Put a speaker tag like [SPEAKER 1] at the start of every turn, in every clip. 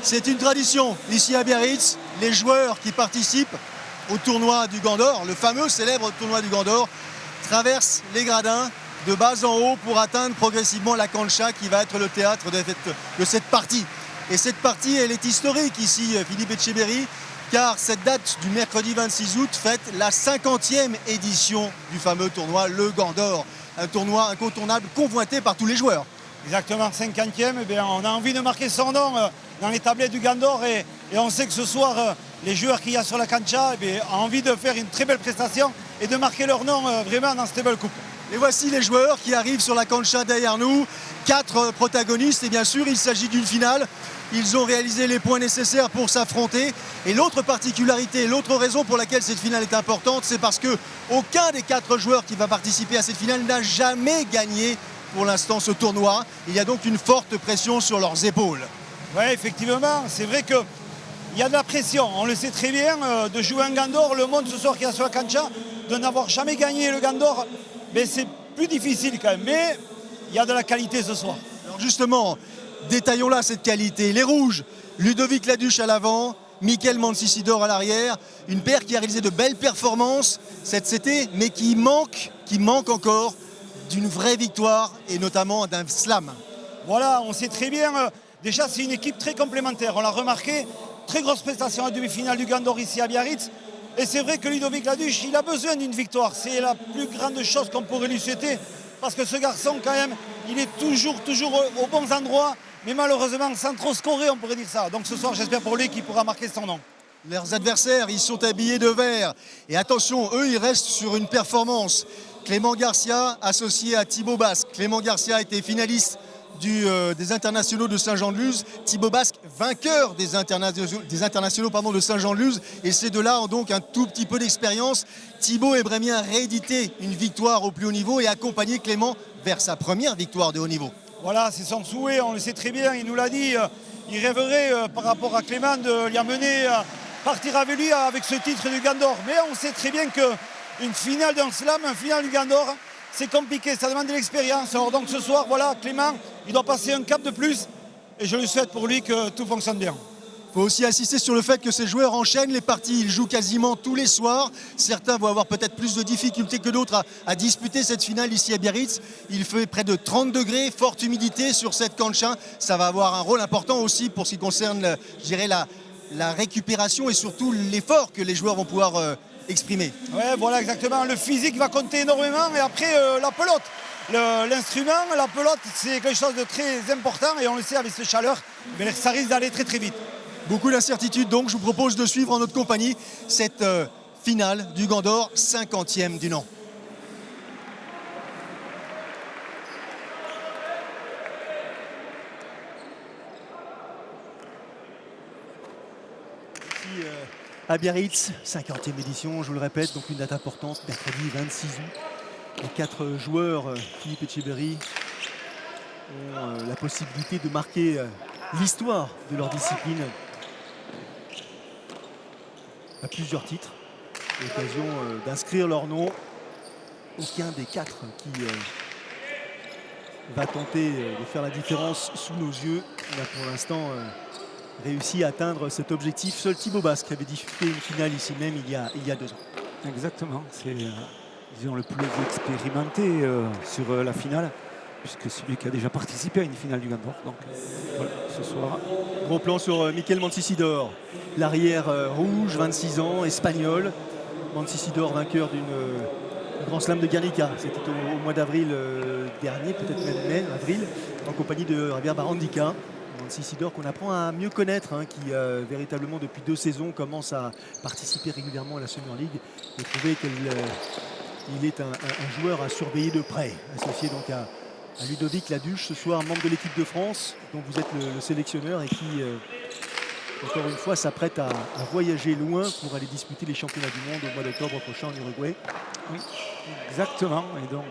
[SPEAKER 1] C'est une tradition ici à Biarritz. Les joueurs qui participent au tournoi du Gant d'Or, le fameux célèbre tournoi du Gant d'Or, traversent les gradins de bas en haut pour atteindre progressivement la cancha qui va être le théâtre de cette partie. Et cette partie, elle est historique ici, Philippe Etcheberry, car cette date du mercredi 26 août fête la 50e édition du fameux tournoi Le Gant d'Or. Un tournoi incontournable, convoité par tous les joueurs.
[SPEAKER 2] Exactement, 50e, eh bien, on a envie de marquer son nom dans les tablettes du Gant d'Or et on sait que ce soir, les joueurs qu'il y a sur la cancha eh bien, ont envie de faire une très belle prestation et de marquer leur nom vraiment dans cette belle coupe.
[SPEAKER 1] Et voici les joueurs qui arrivent sur la cancha derrière nous. 4 protagonistes et bien sûr il s'agit d'une finale. Ils ont réalisé les points nécessaires pour s'affronter. Et l'autre particularité, l'autre raison pour laquelle cette finale est importante, c'est parce que aucun des 4 joueurs qui va participer à cette finale n'a jamais gagné pour l'instant ce tournoi. Il y a donc une forte pression sur leurs épaules.
[SPEAKER 2] Oui, effectivement, c'est vrai qu'il y a de la pression. On le sait très bien, de jouer un Gant d'Or, le monde ce soir qui est sur la cancha, de n'avoir jamais gagné le Gant d'Or, ben, c'est plus difficile quand même. Mais il y a de la qualité ce soir.
[SPEAKER 1] Alors justement, détaillons là cette qualité. Les rouges, Ludovic Laduche à l'avant, Mikel Mancisidor à l'arrière. Une paire qui a réalisé de belles performances cette CT, mais qui manque encore d'une vraie victoire et notamment d'un slam.
[SPEAKER 2] Voilà, on sait très bien, déjà c'est une équipe très complémentaire, on l'a remarqué, très grosse prestation en demi-finale du Gant d'Or ici à Biarritz. Et c'est vrai que Ludovic Laduche, il a besoin d'une victoire, c'est la plus grande chose qu'on pourrait lui souhaiter, parce que ce garçon quand même, il est toujours aux bons endroits, mais malheureusement sans trop scorer, on pourrait dire ça. Donc ce soir, j'espère pour lui qu'il pourra marquer son nom.
[SPEAKER 1] Leurs adversaires, ils sont habillés de vert. Et attention, eux, ils restent sur une performance. Clément Garcia, associé à Thibaut Basque. Clément Garcia était finaliste des internationaux de Saint-Jean-de-Luz. Thibaut Basque, vainqueur des internationaux de Saint-Jean-de-Luz. Et ces deux-là ont donc un tout petit peu d'expérience. Thibaut aimerait bien rééditer une victoire au plus haut niveau et accompagner Clément vers sa première victoire de haut niveau.
[SPEAKER 2] Voilà, c'est son souhait, on le sait très bien, il nous l'a dit. Il rêverait par rapport à Clément de l'y amener partir avec lui avec ce titre du Gant d'Or. Mais on sait très bien qu'une finale d'un slam, une finale du Gant d'Or, c'est compliqué, ça demande de l'expérience. Alors donc ce soir, voilà, Clément, il doit passer un cap de plus. Et je lui souhaite pour lui que tout fonctionne bien.
[SPEAKER 1] Il faut aussi insister sur le fait que ces joueurs enchaînent les parties. Ils jouent quasiment tous les soirs. Certains vont avoir peut-être plus de difficultés que d'autres à disputer cette finale ici à Biarritz. Il fait près de 30 degrés, forte humidité sur cette cancha. Ça va avoir un rôle important aussi pour ce qui concerne, je dirais, la récupération et surtout l'effort que les joueurs vont pouvoir exprimer.
[SPEAKER 2] Ouais, voilà, exactement. Le physique va compter énormément. Et après, la pelote. L'instrument, la pelote, c'est quelque chose de très important. Et on le sait avec cette chaleur, mais ça risque d'aller très très vite.
[SPEAKER 1] Beaucoup d'incertitudes, donc je vous propose de suivre en notre compagnie cette finale du Gant d'Or, 50e du nom. Ici à Biarritz, 50e édition, je vous le répète, donc une date importante, mercredi 26 août. Les 4 joueurs, Philippe Etcheberry, ont la possibilité de marquer l'histoire de leur discipline à plusieurs titres, l'occasion d'inscrire leur nom. Aucun des 4 qui va tenter de faire la différence sous nos yeux n'a pour l'instant réussi à atteindre cet objectif. Seul Thibaut Basque avait disputé une finale ici même il y a 2 ans.
[SPEAKER 3] Exactement, c'est disons, le plus expérimenté sur la finale, puisque celui qui a déjà participé à une finale du Gant d'Or. Donc voilà, ce soir.
[SPEAKER 1] Gros plan sur Mikel Mancisidor, l'arrière rouge, 26 ans, espagnol. Mancisidor, vainqueur d'une Grand Slam de Guernica. C'était au mois d'avril dernier, peut-être même mai, avril, en compagnie de Javier Barrandica. Mancisidor qu'on apprend à mieux connaître, hein, qui véritablement depuis 2 saisons commence à participer régulièrement à la Summer League et trouver qu'il est un joueur à surveiller de près, associé donc à Ludovic Laduche, ce soir membre de l'équipe de France, dont vous êtes le sélectionneur et qui, encore une fois, s'apprête à voyager loin pour aller disputer les championnats du monde au mois d'octobre prochain en Uruguay.
[SPEAKER 3] Oui, exactement. Et donc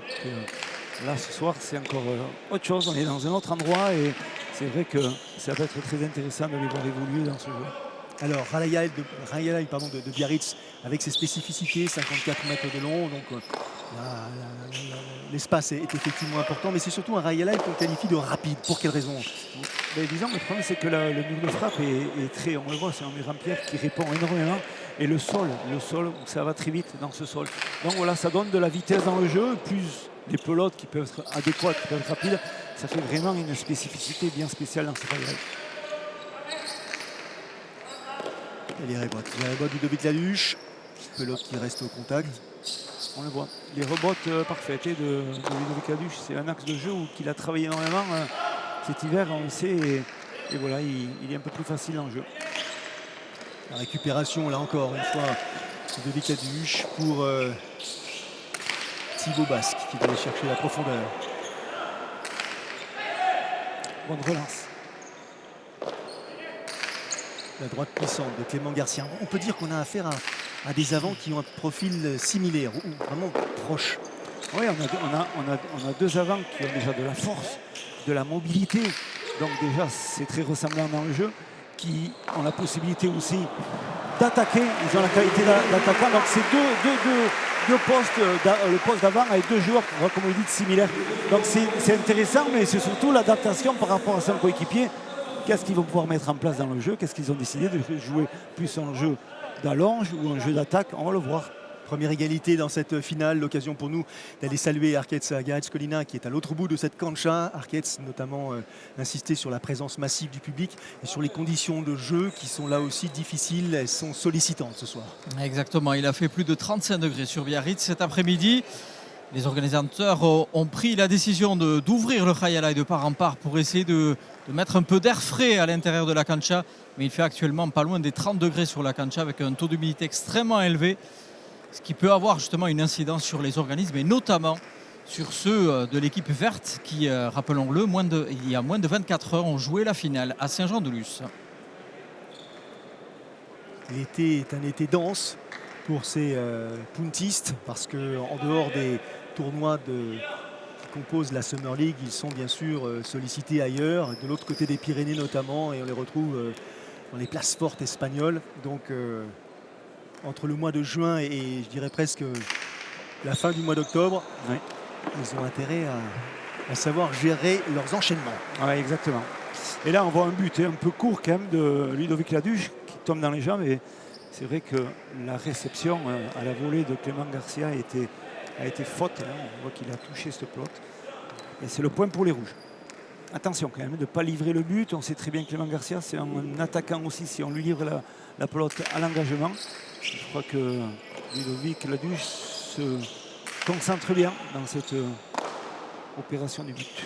[SPEAKER 3] là, ce soir, c'est encore autre chose. On est dans un autre endroit et c'est vrai que ça va être très intéressant de les voir évoluer dans ce jeu.
[SPEAKER 1] Alors, Rayalaï de Biarritz, avec ses spécificités, 54 mètres de long, donc l'espace est effectivement important, mais c'est surtout un Rayalaï qu'on qualifie de rapide. Pour quelle raison?
[SPEAKER 3] Mais disons, le problème, c'est que le mur de frappe est très, on le voit, c'est un mur en pierre qui répond énormément. Et le sol, ça va très vite dans ce sol. Donc voilà, ça donne de la vitesse dans le jeu, plus les pelotes qui peuvent être adéquates, qui peuvent être rapides. Ça fait vraiment une spécificité bien spéciale dans ce voyage.
[SPEAKER 1] Et les rebotes Ludovic Laduche, pelote qui reste au contact.
[SPEAKER 3] On le voit, les rebotes parfaites de Ludovic Laduche, c'est un axe de jeu qu'il a travaillé énormément cet hiver, on le sait, et voilà, il est un peu plus facile en jeu.
[SPEAKER 1] La récupération, là encore une fois, Ludovic Laduche pour Thibaut Basque qui va aller chercher la profondeur.
[SPEAKER 3] Bonne relance.
[SPEAKER 1] La droite puissante de Clément Garcia. On peut dire qu'on a affaire à des avants qui ont un profil similaire ou vraiment proche.
[SPEAKER 3] Oui, on a deux avants qui ont déjà de la force, de la mobilité. Donc déjà, c'est très ressemblant dans le jeu, qui ont la possibilité aussi d'attaquer. Ils ont la qualité d'attaquant. Donc c'est deux postes, le poste d'avant avec deux joueurs, comme vous dites, similaires. Donc c'est intéressant, mais c'est surtout l'adaptation par rapport à son coéquipier. Qu'est-ce qu'ils vont pouvoir mettre en place dans le jeu? Qu'est-ce qu'ils ont décidé de jouer plus en jeu d'allonge ou en jeu d'attaque? On va le voir.
[SPEAKER 1] Première égalité dans cette finale, l'occasion pour nous d'aller saluer Arquets Garretz-Colina qui est à l'autre bout de cette cancha. Arquets notamment insisté sur la présence massive du public et sur les conditions de jeu qui sont là aussi difficiles, elles sont sollicitantes ce soir.
[SPEAKER 4] Exactement, il a fait plus de 35 degrés sur Biarritz cet après-midi. Les organisateurs ont pris la décision d'ouvrir le Khayala et de part en part pour essayer de mettre un peu d'air frais à l'intérieur de la cancha. Mais il fait actuellement pas loin des 30 degrés sur la cancha avec un taux d'humidité extrêmement élevé. Ce qui peut avoir justement une incidence sur les organismes et notamment sur ceux de l'équipe verte qui, rappelons-le, il y a moins de 24 heures ont joué la finale à Saint-Jean-de-Luz.
[SPEAKER 1] L'été est un été dense pour ces puntistes parce qu'en dehors des tournois qui composent la Summer League, ils sont bien sûr sollicités ailleurs, de l'autre côté des Pyrénées notamment, et on les retrouve dans les places fortes espagnoles. Donc entre le mois de juin et je dirais presque la fin du mois d'octobre,
[SPEAKER 3] oui,
[SPEAKER 1] ils ont intérêt à savoir gérer leurs enchaînements.
[SPEAKER 3] Oui, exactement. Et là, on voit un but un peu court quand même de Ludovic Laduche qui tombe dans les jambes. Et c'est vrai que la réception à la volée de Clément Garcia a été faute. Hein. On voit qu'il a touché cette pelote. Et c'est le point pour les rouges. Attention quand même de ne pas livrer le but. On sait très bien que Clément Garcia, c'est un attaquant aussi si on lui livre la pelote à l'engagement. Je crois que Ludovic Laduche se concentre bien dans cette opération du but.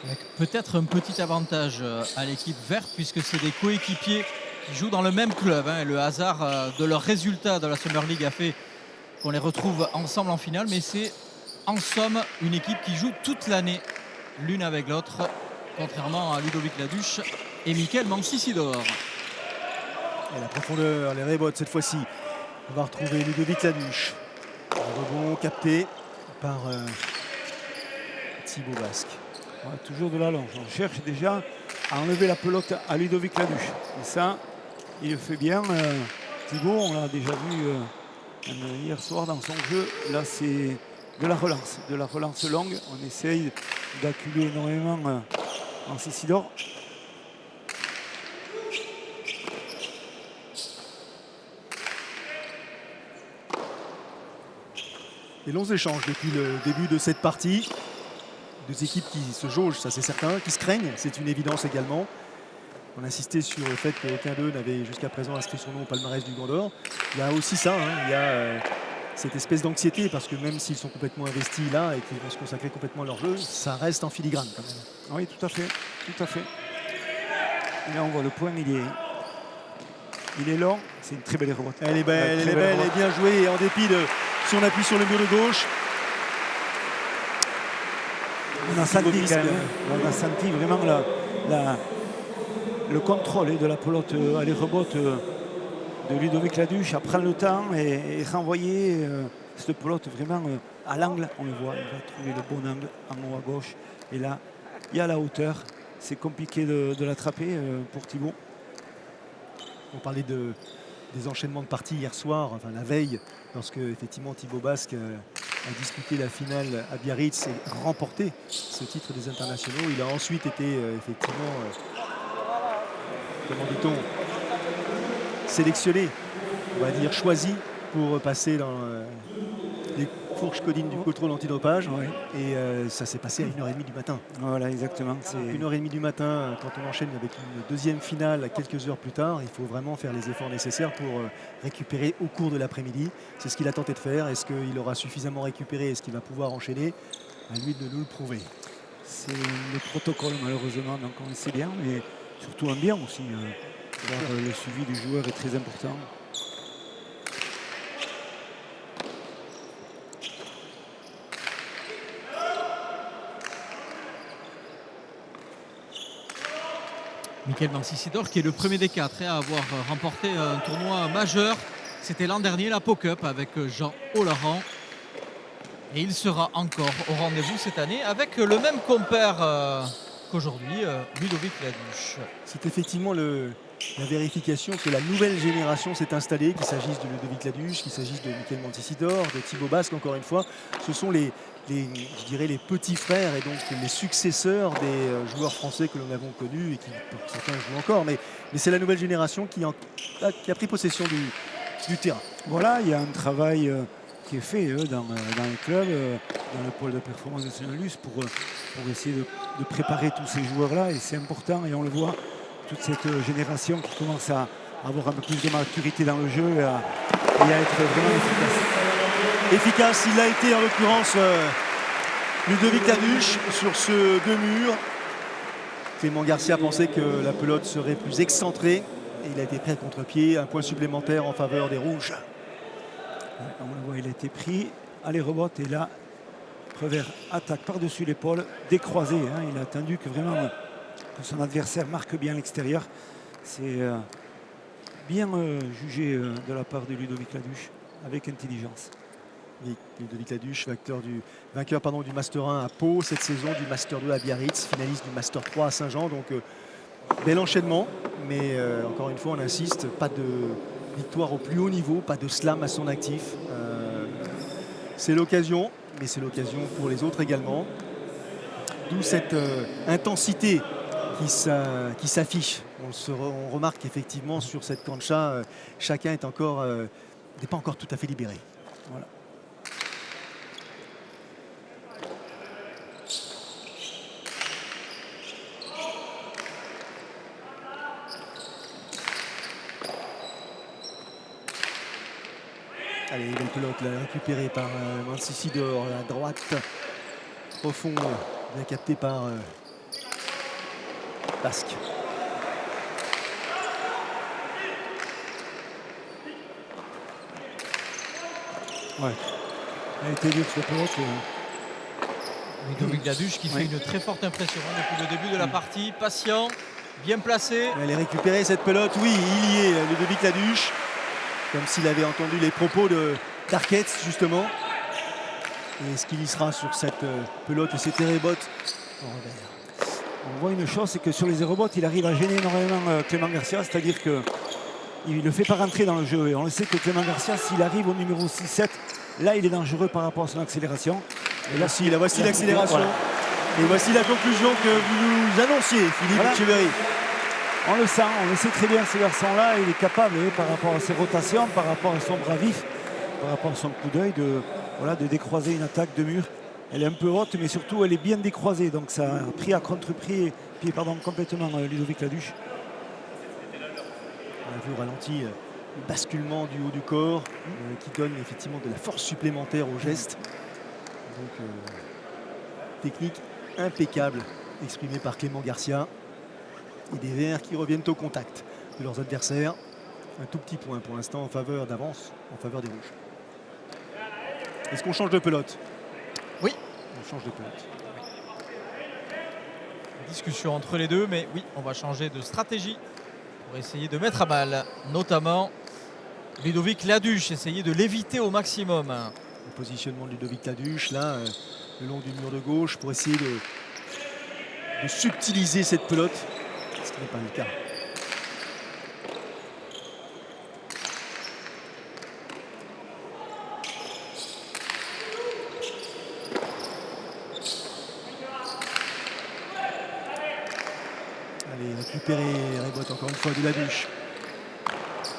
[SPEAKER 4] Avec peut-être un petit avantage à l'équipe verte puisque c'est des coéquipiers qui jouent dans le même club. Hein. Le hasard de leurs résultats de la Summer League a fait qu'on les retrouve ensemble en finale. Mais c'est en somme une équipe qui joue toute l'année l'une avec l'autre, contrairement à Ludovic Laduche et Mickaël Mancy-Sidor.
[SPEAKER 1] Et la profondeur, les rebotes cette fois-ci. On va retrouver Ludovic Laduche. Un rebond capté par Thibaut Basque.
[SPEAKER 3] Ouais, toujours de la longe. On cherche déjà à enlever la pelote à Ludovic Laduche. Et ça, il le fait bien. Thibaut, on l'a déjà vu hier soir dans son jeu. Là, c'est de la relance longue. On essaye d'acculer énormément Mancy-Sidor.
[SPEAKER 1] Et longs échanges depuis le début de cette partie. Deux équipes qui se jaugent, ça c'est certain, qui se craignent, c'est une évidence également. On insistait sur le fait qu'aucun d'eux n'avait jusqu'à présent inscrit son nom au palmarès du Grand d'Or. Il y a aussi ça, hein, il y a cette espèce d'anxiété parce que même s'ils sont complètement investis là et qu'ils vont se consacrer complètement à leur jeu, ça reste en filigrane quand même.
[SPEAKER 3] Oui, tout à fait, tout à fait. Et là on voit le point, il est long, c'est une très belle rebote.
[SPEAKER 1] Elle est belle, elle est bien jouée et en dépit de son appui sur le mur de gauche.
[SPEAKER 3] On a senti quand même, on a senti vraiment le contrôle de la pelote à les rebotes de Ludovic Laduche à prendre le temps et renvoyer cette pelote vraiment à l'angle. On le voit, il va trouver le bon angle en haut à gauche. Et là, il y a la hauteur. C'est compliqué de l'attraper pour Thibaut.
[SPEAKER 1] On parlait des enchaînements de parties hier soir, enfin la veille, lorsque effectivement Thibaut Basque a disputé la finale à Biarritz et remporté ce titre des internationaux. Il a ensuite été effectivement, comment dit-on, sélectionné, on va dire choisi pour passer dans les fourches codines du contrôle antidopage.
[SPEAKER 3] Ouais.
[SPEAKER 1] Et ça s'est passé à 1h30 du matin.
[SPEAKER 3] Voilà, exactement. C'est
[SPEAKER 1] 1h30 du matin, quand on enchaîne avec une deuxième finale quelques heures plus tard, il faut vraiment faire les efforts nécessaires pour récupérer au cours de l'après-midi. C'est ce qu'il a tenté de faire. Est-ce qu'il aura suffisamment récupéré? Est-ce qu'il va pouvoir enchaîner? À lui de nous le prouver.
[SPEAKER 3] c'est le protocole, malheureusement, donc on le sait bien, mais surtout un bien aussi. Le suivi du joueur est très important.
[SPEAKER 4] Michael Mancisidor qui est le premier des quatre à avoir remporté un tournoi majeur. C'était l'an dernier, la Pau Cup avec Jean Olaran. Et il sera encore au rendez-vous cette année avec le même compère qu'aujourd'hui, Ludovic Laduche.
[SPEAKER 1] C'est effectivement la vérification que la nouvelle génération s'est installée, qu'il s'agisse de Ludovic Laduche, qu'il s'agisse de Michael Mancisidor, de Thibaut Basque, encore une fois. Ce sont je dirais les petits frères et donc les successeurs des joueurs français que nous avons connus et qui, pour certains, jouent encore. Mais c'est la nouvelle génération qui a pris possession du terrain.
[SPEAKER 3] Voilà, il y a un travail qui est fait dans les clubs, dans le pôle de performance de Saint-Luce pour essayer de préparer tous ces joueurs-là. Et c'est important, et on le voit, toute cette génération qui commence à avoir un peu plus de maturité dans le jeu et à être vraiment
[SPEAKER 1] Efficace, il a été en l'occurrence Ludovic Laduche sur ce deux murs. Clément Garcia pensait que la pelote serait plus excentrée et il a été pris à contre-pied. Un point supplémentaire en faveur des Rouges.
[SPEAKER 3] On le voit, il a été pris. Allez, rebote, et là, Prévert attaque par-dessus l'épaule, décroisé. Il a attendu que vraiment que son adversaire marque bien l'extérieur. C'est bien jugé de la part de Ludovic Laduche, avec intelligence.
[SPEAKER 1] Ludovic Laduche, vainqueur du Master 1 à Pau cette saison, du Master 2 à Biarritz, finaliste du Master 3 à Saint-Jean. Donc bel enchaînement, mais encore une fois on insiste, pas de victoire au plus haut niveau, pas de slam à son actif. C'est l'occasion, mais c'est l'occasion pour les autres également. D'où cette intensité qui s'affiche. On remarque qu'effectivement sur cette cancha, chacun n'est pas encore tout à fait libéré. Voilà. Allez, belle pelote là, récupérée par Mancisidor à droite, profond, bien capté par Basque.
[SPEAKER 3] Ouais. Elle a été dure cette pelote.
[SPEAKER 4] Ludovic Laduche qui fait une très forte impression depuis le début de la partie. Patient, bien placé.
[SPEAKER 1] Elle est récupérée cette pelote, oui, il y est, Ludovic Laduche. Comme s'il avait entendu les propos d'Arquette, justement. Et est-ce qu'il y sera sur cette pelote et cette rebotte en revers?
[SPEAKER 3] On voit une chose, c'est que sur les rebottes, il arrive à gêner énormément Clément Garcia, c'est-à-dire qu'il ne le fait pas rentrer dans le jeu. Et on le sait que Clément Garcia, s'il arrive au numéro 6-7, là, il est dangereux par rapport à son accélération.
[SPEAKER 1] Et là, voici l'accélération. Voilà. Et voici la conclusion que vous nous annonciez, Philippe Etcheverry.
[SPEAKER 3] On le sait très bien, ce garçon-là, il est capable, par rapport à ses rotations, par rapport à son bras vif, par rapport à son coup d'œil, de décroiser une attaque de mur. Elle est un peu haute, mais surtout, elle est bien décroisée. Donc ça a pris à contre-pied complètement Ludovic Laduche.
[SPEAKER 1] On a vu au ralenti le basculement du haut du corps qui donne effectivement de la force supplémentaire au geste. Donc, technique impeccable exprimée par Clément Garcia. Et des Verts qui reviennent au contact de leurs adversaires. Un tout petit point pour l'instant en faveur d'avance, en faveur des Rouges. Est-ce qu'on change de pelote?
[SPEAKER 4] Oui.
[SPEAKER 1] On change de pelote.
[SPEAKER 4] Discussion entre les deux, mais oui, on va changer de stratégie pour essayer de mettre à mal, notamment Ludovic Laduche, essayer de l'éviter au maximum.
[SPEAKER 1] Le positionnement de Ludovic Laduche, là, le long du mur de gauche, pour essayer de subtiliser cette pelote. Ce qui n'est pas le cas. récupéré Rebot encore une fois de Laduche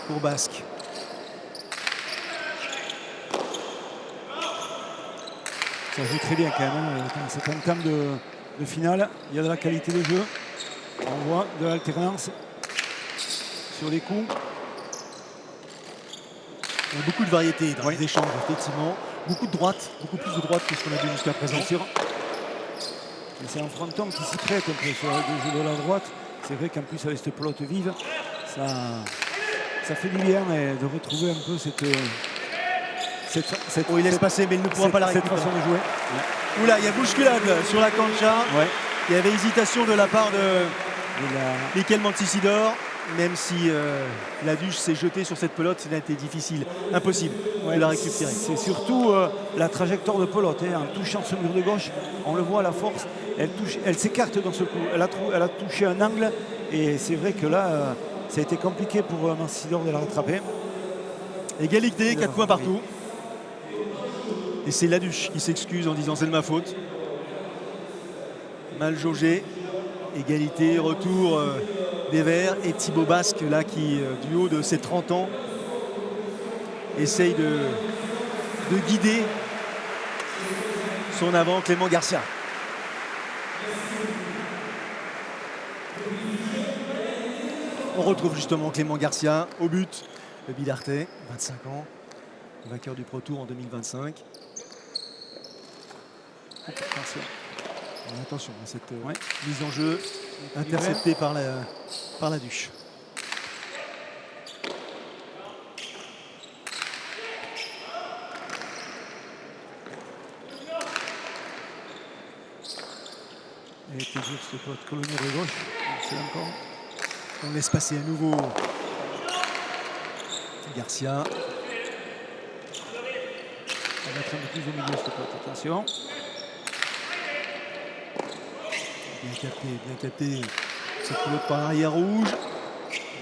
[SPEAKER 1] pour Basque.
[SPEAKER 3] Ça joue très bien quand même. C'est un temps de finale. Il y a de la qualité de jeu. On voit de l'alternance sur les coups.
[SPEAKER 1] Il y a beaucoup de variété dans les échanges, effectivement. Beaucoup de droite, beaucoup plus de droite que ce qu'on a vu jusqu'à présent.
[SPEAKER 3] Et c'est un fronton qui s'y prête un peu sur le jeu de la droite. C'est vrai qu'en plus avec cette pelote vive, ça fait du bien de retrouver un peu cette
[SPEAKER 1] il laisse passer, mais il ne pourra pas la récupérer.
[SPEAKER 3] Cette façon de jouer.
[SPEAKER 1] Oula, il y a bousculade sur la cancha.
[SPEAKER 3] Ouais.
[SPEAKER 1] Il y avait hésitation de la part de Michael Montecitorio, même si Laduche s'est jeté sur cette pelote, ça a été difficile, impossible de la récupérer.
[SPEAKER 3] C'est surtout la trajectoire de pelote. En touchant ce mur de gauche, on le voit à la force, elle s'écarte dans ce coup. Elle a touché un angle et c'est vrai que là, ça a été compliqué pour Montecitorio de la rattraper.
[SPEAKER 1] Égalité, 4 points partout. Et c'est Laduche qui s'excuse en disant c'est de ma faute. Mal jaugé. Égalité, retour des Verts et Thibaut Basque là qui, du haut de ses 30 ans, essaye de guider son avant Clément Garcia. On retrouve justement Clément Garcia au but, le Bidartais, 25 ans, vainqueur du Pro Tour en 2025. Attention à cette mise en jeu interceptée par Laduche.
[SPEAKER 3] Et toujours ce pote colonel de gauche. C'est encore.
[SPEAKER 1] On laisse passer à nouveau Garcia.
[SPEAKER 3] On va être un peu plus au milieu ce pote. Attention.
[SPEAKER 1] Bien capté cette pelote par l'arrière rouge.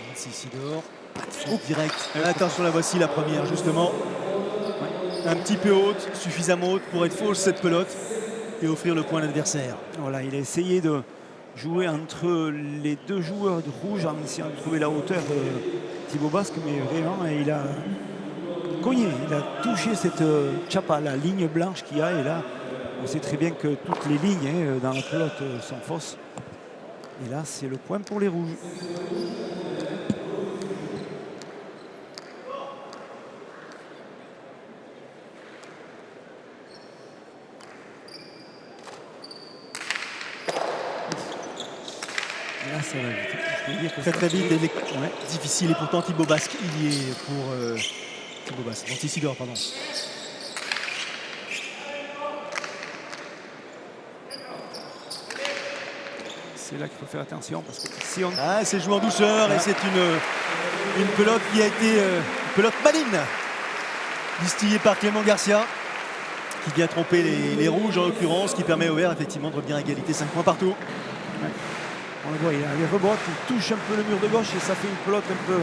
[SPEAKER 1] Montecitorio, pas de faute direct. Attention, la voici la première justement. Un petit peu haute, suffisamment haute pour être fausse cette pelote et offrir le point à l'adversaire.
[SPEAKER 3] Voilà, il a essayé de jouer entre les deux joueurs de rouge en essayant de trouver la hauteur de Thibaut Basque, mais vraiment il a cogné, il a touché cette chapa, la ligne blanche qu'il y a, et là on sait très bien que toutes les lignes dans la pelote sont fausses. Et là, c'est le point pour les rouges. Et là, ça va vite. Je peux dire que
[SPEAKER 1] Très vite et difficile. Et pourtant, Thibaut Basque, il y est pour Thibaut Basque. Montecitorio, pardon.
[SPEAKER 3] c'est là qu'il faut faire attention parce que si on...
[SPEAKER 1] c'est joué en douceur et c'est une pelote qui a été pelote maligne distillée par Clément Garcia qui vient tromper les rouges en l'occurrence, qui permet au vert effectivement de revenir à égalité, 5 points partout.
[SPEAKER 3] Ouais. On le voit, il a les rebottes, il touche un peu le mur de gauche et ça fait une pelote un peu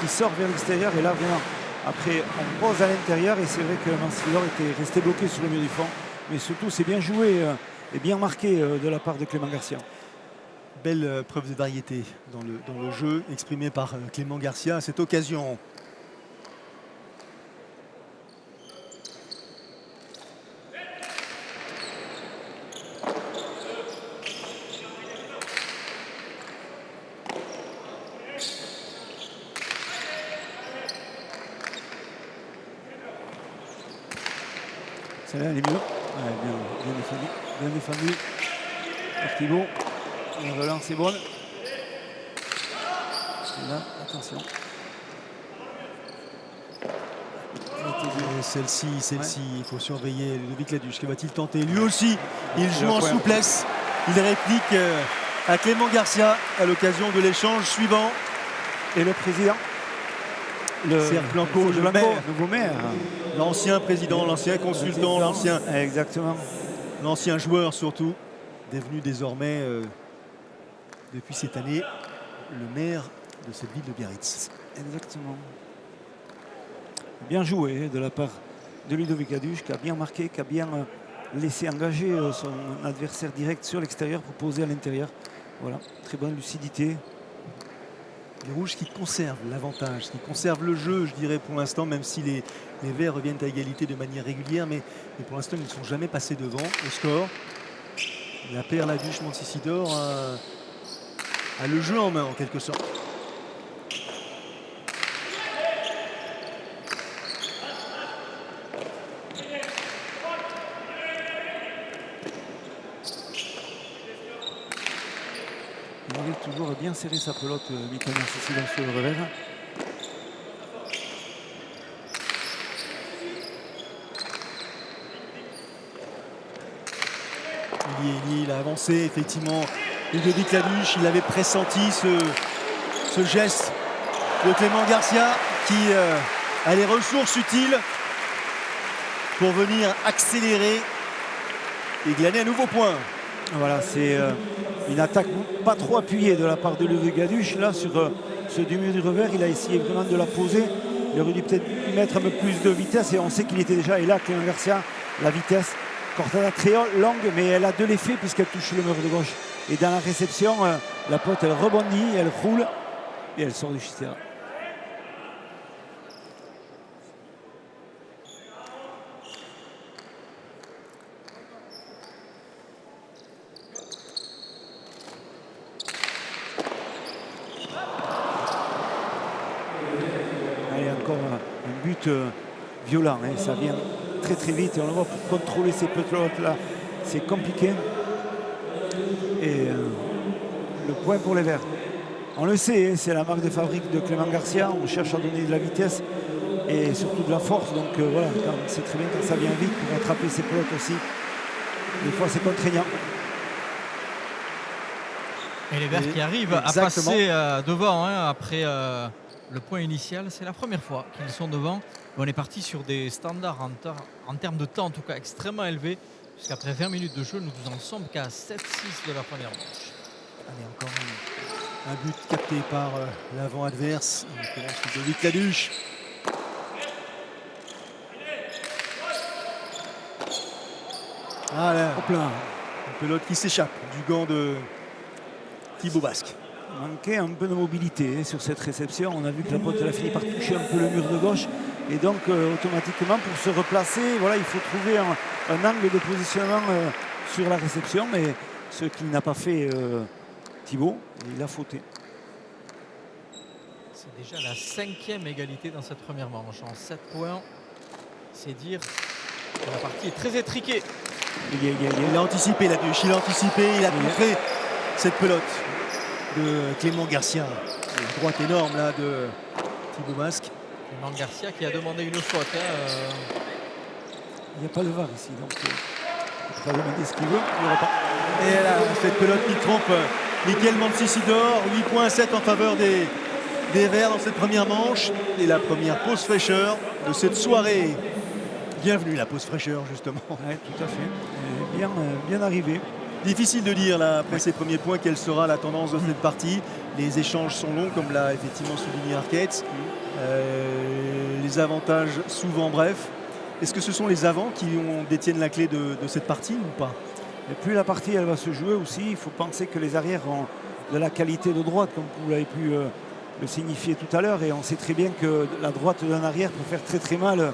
[SPEAKER 3] qui sort vers l'extérieur et là vraiment après on pose à l'intérieur et c'est vrai que Montecitorio était resté bloqué sur le mur du fond, mais surtout c'est bien joué et bien marqué de la part de Clément Garcia.
[SPEAKER 1] Belle preuve de variété dans le jeu exprimé par Clément Garcia à cette occasion.
[SPEAKER 3] Celle-là, elle est mieux. Ouais, bien défendu. Bien défendu. Thibaut. La relance est bonne. Là, attention.
[SPEAKER 1] Celle-ci, il faut surveiller Ludovic Laduche. Que va-t-il tenter? Lui aussi, il joue en souplesse. Il réplique à Clément Garcia à l'occasion de l'échange suivant.
[SPEAKER 3] Et le président
[SPEAKER 1] Serge Blanco, le
[SPEAKER 3] nouveau maire.
[SPEAKER 1] L'ancien président, l'ancien consultant, l'ancien joueur surtout, devenu désormais, depuis cette année, le maire de cette ville de Biarritz.
[SPEAKER 3] Exactement. Bien joué de la part de Ludovic Laduche, qui a bien marqué, qui a bien laissé engager son adversaire direct sur l'extérieur pour poser à l'intérieur. Voilà, très bonne lucidité
[SPEAKER 1] Les rouges qui conservent l'avantage, qui conservent le jeu, je dirais pour l'instant, même si les verts reviennent à égalité de manière régulière, mais pour l'instant ils ne sont jamais passés devant au score. La paire Laduche Montecitoor a le jeu en main en quelque sorte.
[SPEAKER 3] Il arrive toujours à bien serrer sa pelote, Mickaël Montecitoor sur le revers.
[SPEAKER 1] Il a avancé effectivement. Ludovic Laduche, il avait pressenti ce geste de Clément Garcia qui a les ressources utiles pour venir accélérer et glaner un nouveau point.
[SPEAKER 3] Voilà, c'est une attaque pas trop appuyée de la part de Ludovic Laduche. Là, sur ce demi du revers, il a essayé vraiment de la poser. Il aurait dû peut-être mettre un peu plus de vitesse et on sait qu'il était déjà. Et là, Clément Garcia, la vitesse. Cortada très longue, mais elle a de l'effet puisqu'elle touche le mur de gauche. Et dans la réception, la pote, elle rebondit, elle roule et elle sort du schistera. Allez, encore un but violent, hein, ça vient très très vite et on le voit pour contrôler ces pelotes là, c'est compliqué. Et le point pour les Verts. On le sait, hein, c'est la marque de fabrique de Clément Garcia. On cherche à donner de la vitesse et surtout de la force. Donc voilà, c'est très bien quand ça vient vite pour attraper ces pelotes aussi. Des fois c'est contraignant.
[SPEAKER 4] Et les Verts qui arrivent à passer devant hein, après le point initial. C'est la première fois qu'ils sont devant. On est parti sur des standards en termes de temps en tout cas extrêmement élevés. Puisqu'après 20 minutes de jeu, nous en sommes qu'à 7-6 de la première manche.
[SPEAKER 1] Allez, encore un but capté par l'avant adverse. Ludovic Laduche. Ah là, hop là. Une pelote qui s'échappe du gant de Thibaut Basque.
[SPEAKER 3] Manquait un peu de mobilité sur cette réception. On a vu que la pote elle a fini par toucher un peu le mur de gauche. Et donc automatiquement pour se replacer, voilà, il faut trouver un angle de positionnement sur la réception. Mais ce qu'il n'a pas fait Thibaut, il a fauté.
[SPEAKER 4] C'est déjà la 5e égalité dans cette première manche. En 7 points, c'est dire que la partie est très étriquée.
[SPEAKER 1] Il a anticipé Laduche, il a anticipé, il a contré cette pelote de Clément Garcia. La droite énorme là de Thibaut Basque.
[SPEAKER 4] Clément Garcia qui a demandé une faute.
[SPEAKER 3] Il n'y a pas le VAR ici, donc il pourra demander ce qu'il veut, il n'y aura pas.
[SPEAKER 1] Et là, cette pelote qui trompe Mickaël Montecitoor, 8,7 en faveur des Verts dans cette première manche. Et la première pause fraîcheur de cette soirée. Bienvenue la pause fraîcheur justement.
[SPEAKER 3] Oui, tout à fait. Bien arrivé.
[SPEAKER 1] Difficile de dire là, après ces premiers points quelle sera la tendance de cette partie. Les échanges sont longs comme l'a effectivement souligné Arquette. Les avantages souvent brefs. Est-ce que ce sont les avants qui détiennent la clé de cette partie ou pas?
[SPEAKER 3] Et plus la partie elle va se jouer aussi, il faut penser que les arrières ont de la qualité de droite comme vous l'avez pu le signifier tout à l'heure. Et on sait très bien que la droite d'un arrière peut faire très très mal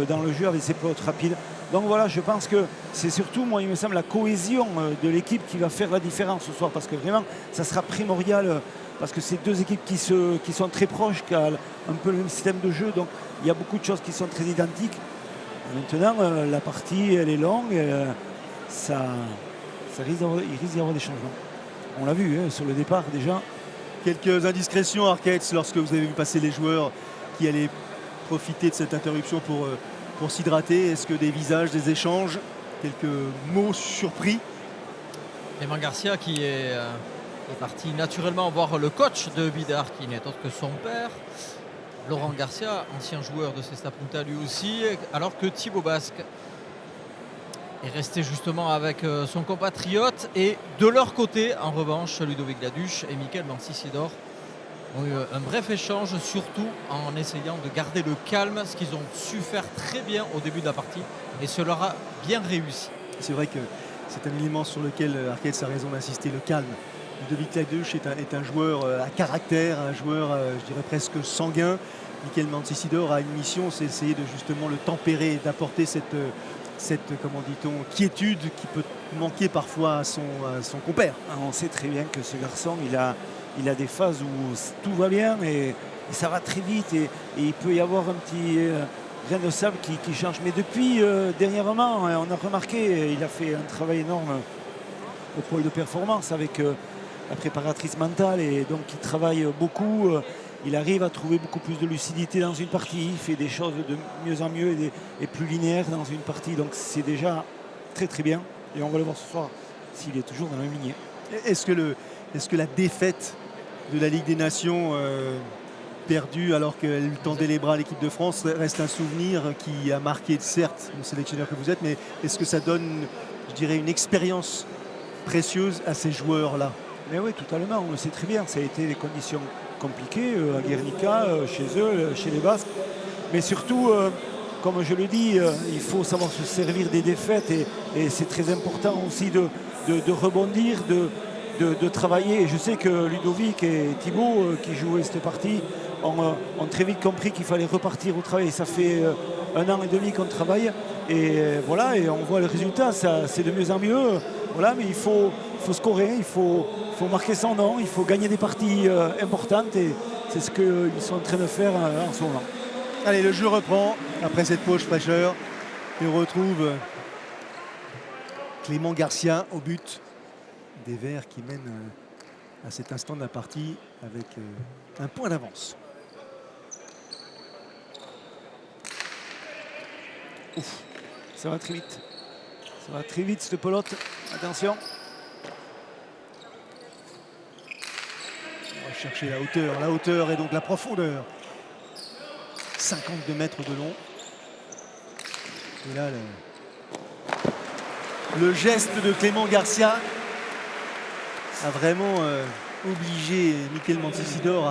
[SPEAKER 3] dans le jeu avec ses pelotes rapides. Donc voilà, je pense que c'est surtout, moi il me semble, la cohésion de l'équipe qui va faire la différence ce soir. Parce que vraiment, ça sera primordial. Parce que c'est deux équipes qui sont très proches, qui ont un peu le même système de jeu. Donc il y a beaucoup de choses qui sont très identiques. Maintenant, la partie, elle est longue. Il risque d'y avoir des changements. On l'a vu sur le départ déjà.
[SPEAKER 1] Quelques indiscrétions, Arquette, lorsque vous avez vu passer les joueurs qui allaient profiter de cette interruption pour s'hydrater. Est-ce que des visages, des échanges, quelques mots surpris?
[SPEAKER 4] Clément Garcia qui est parti naturellement voir le coach de Bidart, qui n'est autre que son père. Laurent Garcia, ancien joueur de Cesta Punta lui aussi, alors que Thibaut Basque est resté justement avec son compatriote. Et de leur côté, en revanche, Ludovic Laduche et Mickaël Montecitoor ont eu un bref échange, surtout en essayant de garder le calme, ce qu'ils ont su faire très bien au début de la partie, et cela leur a bien réussi.
[SPEAKER 1] C'est vrai que c'est un élément sur lequel Arquette a raison d'insister, le calme. Ludovic Laduche est un joueur à caractère, un joueur, je dirais, presque sanguin. Michael Mancisidor a une mission, c'est essayer de justement le tempérer et d'apporter cette comment dit-on, quiétude qui peut manquer parfois à son compère.
[SPEAKER 3] On sait très bien que ce garçon, il a des phases où tout va bien et ça va très vite et il peut y avoir un petit grain de sable qui change. Mais depuis dernièrement, on a remarqué, il a fait un travail énorme au pôle de performance avec la préparatrice mentale et donc il travaille beaucoup. Il arrive à trouver beaucoup plus de lucidité dans une partie, il fait des choses de mieux en mieux et plus linéaires dans une partie. Donc c'est déjà très très bien et on va le voir ce soir s'il est toujours dans la même lignée.
[SPEAKER 1] Est-ce que la défaite de la Ligue des Nations perdue alors qu'elle tendait les bras à l'équipe de France reste un souvenir qui a marqué certes le sélectionneur que vous êtes, mais est-ce que ça donne, je dirais, une expérience précieuse à ces joueurs-là?
[SPEAKER 3] Mais oui, totalement, on le sait très bien, ça a été des conditions compliquées à Guernica, chez eux, chez les Basques. Mais surtout, comme je le dis, il faut savoir se servir des défaites et c'est très important aussi de rebondir, de travailler. Et je sais que Ludovic et Thibaut, qui jouaient cette partie, ont très vite compris qu'il fallait repartir au travail. Ça fait 1 an et demi qu'on travaille et voilà, et on voit le résultat, c'est de mieux en mieux. Voilà, mais il faut scorer, il faut marquer son nom, il faut gagner des parties importantes et c'est ce qu'ils sont en train de faire en ce moment.
[SPEAKER 1] Allez, le jeu reprend après cette pause fraîcheur et on retrouve Clément Garcia au but des Verts qui mènent à cet instant de la partie avec un point d'avance.
[SPEAKER 3] Ouf, ça va très vite. Ça va très vite cette pelote. Attention.
[SPEAKER 1] On va chercher la hauteur et donc la profondeur. 52 mètres de long. Et là, le geste de Clément Garcia a vraiment obligé Michael Mancisidor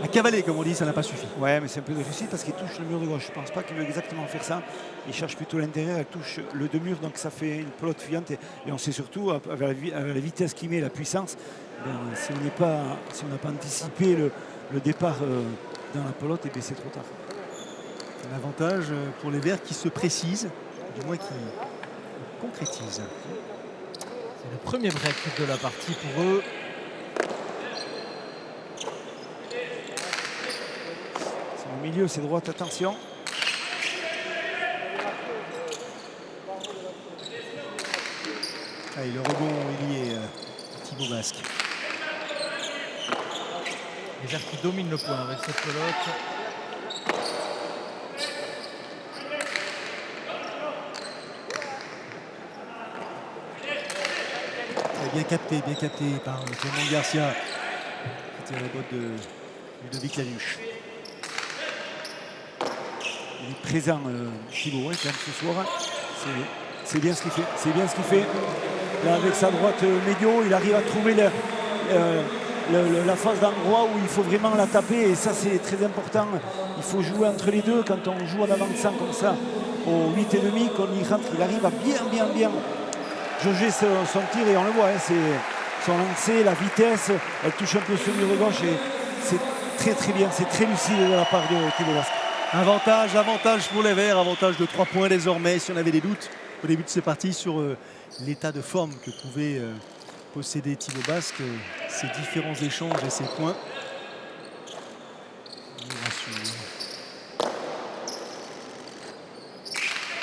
[SPEAKER 1] à cavaler, comme on dit, ça n'a pas suffi.
[SPEAKER 3] Ouais, mais c'est un peu difficile parce qu'il touche le mur de gauche. Je ne pense pas qu'il veut exactement faire ça. Il cherche plutôt l'intérieur, il touche le deux-murs, donc ça fait une pelote fuyante. Et on sait surtout, avec la vitesse qu'il met, la puissance, si on n'a pas anticipé le départ dans la pelote, et c'est trop tard.
[SPEAKER 1] Un avantage pour les Verts qui se précisent, du moins qui concrétisent.
[SPEAKER 4] C'est le premier break de la partie pour eux.
[SPEAKER 3] C'est au milieu, c'est droite, attention.
[SPEAKER 1] Allez, le rebond il y est Thibaut Basque.
[SPEAKER 4] Les Verts qui dominent le point avec cette pelote.
[SPEAKER 1] Bien capté par Clément Garcia. C'était la botte de Ludovic Laduche.
[SPEAKER 3] Il est présent, Thibaut, quand même, ce soir. C'est bien ce qu'il fait. C'est bien ce qu'il fait. Là, avec sa droite médio, il arrive à trouver la phase d'endroit où il faut vraiment la taper. Et ça, c'est très important. Il faut jouer entre les deux. Quand on joue en avançant comme ça, au 8,5, qu'on y rentre, il arrive à bien jauger son tir et on le voit, hein, c'est son lancer, la vitesse, elle touche un peu ce mur de gauche et c'est très bien, c'est très lucide de la part de Thibaut Basque.
[SPEAKER 1] Avantage pour les Verts, avantage de 3 points désormais. Si on avait des doutes au début de ces parties sur l'état de forme que pouvait posséder Thibaut Basque, ses différents échanges et ses points.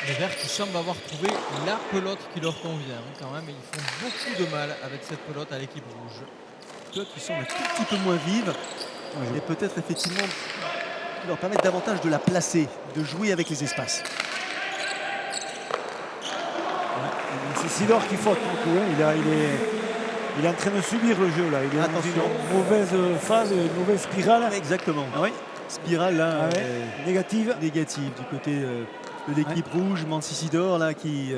[SPEAKER 4] Les Verts qui semblent avoir trouvé la pelote qui leur convient quand même. Et ils font beaucoup de mal avec cette pelote à l'équipe rouge.
[SPEAKER 1] Pelote qui semble un tout petit peu moins vive. Et peut-être effectivement leur permettre davantage de la placer, de jouer avec les espaces.
[SPEAKER 3] C'est Sidor qui faute beaucoup. Hein. Il est en train de subir le jeu là. Il est dans une mauvaise phase, une mauvaise spirale.
[SPEAKER 1] Exactement.
[SPEAKER 3] Ah oui.
[SPEAKER 1] Spirale là,
[SPEAKER 3] négative
[SPEAKER 1] du côté de l'équipe rouge. Mancisidor là qui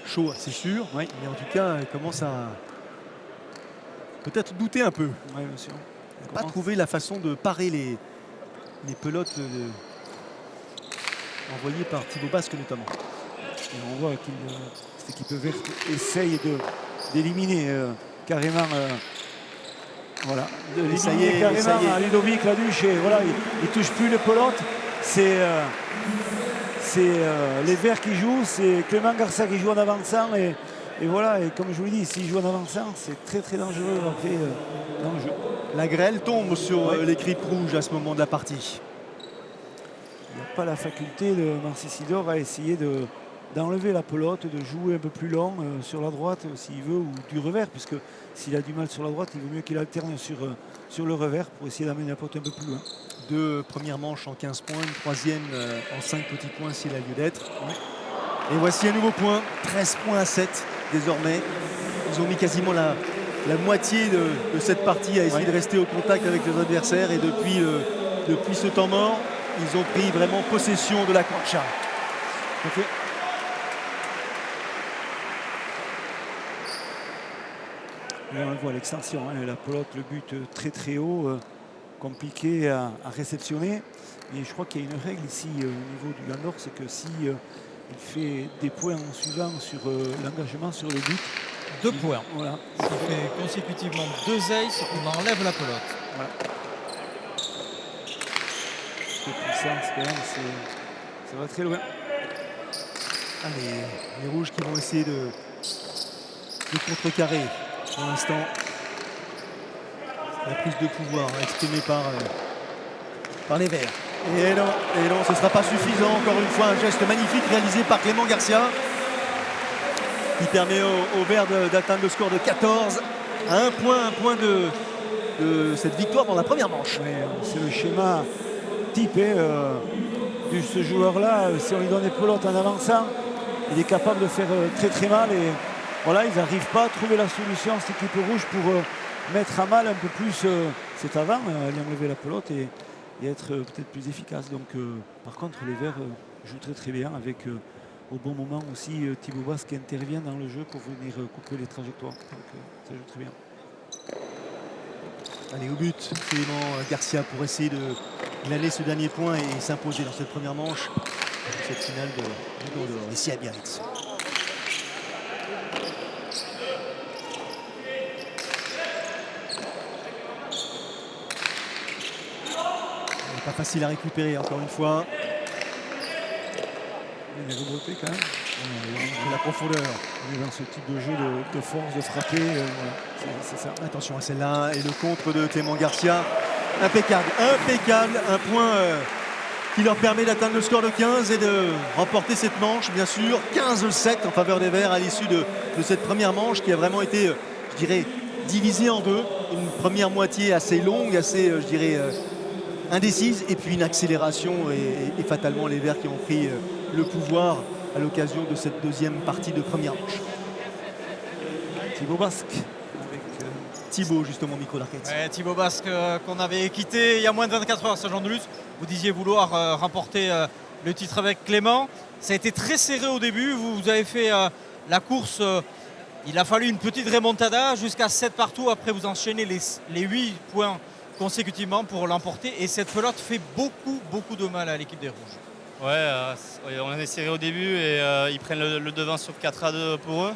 [SPEAKER 1] chaud, c'est sûr. Oui. Mais en tout cas, commence à peut-être douter un peu.
[SPEAKER 3] Oui, bien sûr.
[SPEAKER 1] Pas trouver la façon de parer les pelotes envoyées par Thibaut Basque notamment.
[SPEAKER 3] Et on voit que cette équipe verte essaye d'éliminer carrément voilà, de
[SPEAKER 1] Et ça y
[SPEAKER 3] l'éliminer
[SPEAKER 1] est,
[SPEAKER 3] carrément
[SPEAKER 1] ça y est.
[SPEAKER 3] à Ludovic Laduche. Et voilà, il ne touche plus le pelote. C'est les Verts qui jouent, c'est Clément Garcia qui joue en avançant. Et voilà, et comme je vous l'ai dit, s'il joue en avançant, c'est très très dangereux après dans le jeu.
[SPEAKER 1] La grêle tombe sur
[SPEAKER 3] Ouais.
[SPEAKER 1] les Cripes rouges à ce moment de la partie.
[SPEAKER 3] Il n'a pas la faculté de Marcissidor à essayer d'enlever la pelote, de jouer un peu plus long sur la droite s'il veut, ou du revers, puisque s'il a du mal sur la droite, il vaut mieux qu'il alterne sur le revers pour essayer d'amener la pelote un peu plus loin.
[SPEAKER 1] 2 premières manches en 15 points, une troisième en 5 petits points s'il a lieu d'être. Et voici un nouveau point, 13 points à 7 désormais. Ils ont mis quasiment la moitié de cette partie à essayer de rester au contact avec les adversaires. Et depuis ce temps mort, ils ont pris vraiment possession de la cancha.
[SPEAKER 3] Ok. Là, on le voit l'extension, hein, la pelote, le but très très haut, compliqué à réceptionner. Et je crois qu'il y a une règle ici au niveau du Gandor, c'est que si il fait des points en suivant sur l'engagement sur le but,
[SPEAKER 4] 2 points.
[SPEAKER 3] voilà.
[SPEAKER 4] S'il fait consécutivement 2 aces, on enlève la pelote.
[SPEAKER 3] Voilà. Cette puissance quand même, ça va très loin.
[SPEAKER 1] Ah, les rouges qui vont essayer de contrecarrer pour l'instant la prise de pouvoir exprimée par les Verts. Et non, ce ne sera pas suffisant. Encore une fois, un geste magnifique réalisé par Clément Garcia qui permet aux Verts d'atteindre le score de 14 à un point de cette victoire dans la première manche.
[SPEAKER 3] Ouais, c'est le schéma type de ce joueur-là. Si on lui donne des pelotes en avançant, il est capable de faire très très mal. Et voilà, ils n'arrivent pas à trouver la solution, cette équipe rouge, pour mettre à mal un peu plus cet avant, aller enlever la pelote et être peut-être plus efficace. Donc, par contre, les Verts jouent très très bien avec au bon moment aussi Thibaut Basse qui intervient dans le jeu pour venir couper les trajectoires. Donc, ça joue très bien.
[SPEAKER 1] Allez, au but, Clément Garcia pour essayer de glaner ce dernier point et s'imposer dans cette première manche. Cette finale de Gandor ici à Biarritz. Pas facile à récupérer encore une fois.
[SPEAKER 3] Il est rebroté quand même.
[SPEAKER 1] De la profondeur.
[SPEAKER 3] On est dans ce type de jeu de force, de frapper. Voilà. C'est ça.
[SPEAKER 1] Attention à celle-là. Et le contre de Clément Garcia. Impeccable. Impeccable. Un point qui leur permet d'atteindre le score de 15 et de remporter cette manche, bien sûr. 15-7 en faveur des Verts à l'issue de cette première manche qui a vraiment été, je dirais, divisée en deux. Une première moitié assez longue, assez, je dirais, indécise. Et puis une accélération et fatalement les Verts qui ont pris le pouvoir à l'occasion de cette deuxième partie de première manche.
[SPEAKER 3] Thibaut Basque avec
[SPEAKER 1] Thibaut, justement, micro d'Arquette.
[SPEAKER 4] Ouais, Thibaut Basque qu'on avait quitté il y a moins de 24 heures, ce genre de lutte. Vous disiez vouloir remporter le titre avec Clément. Ça a été très serré au début. Vous avez fait la course. Il a fallu une petite remontada jusqu'à 7 partout. Après, vous enchaînez les 8 points consécutivement pour l'emporter. Et cette pelote fait beaucoup de mal à l'équipe des Rouges.
[SPEAKER 5] Ouais, on est serré au début et ils prennent le devant sur 4-2 pour eux.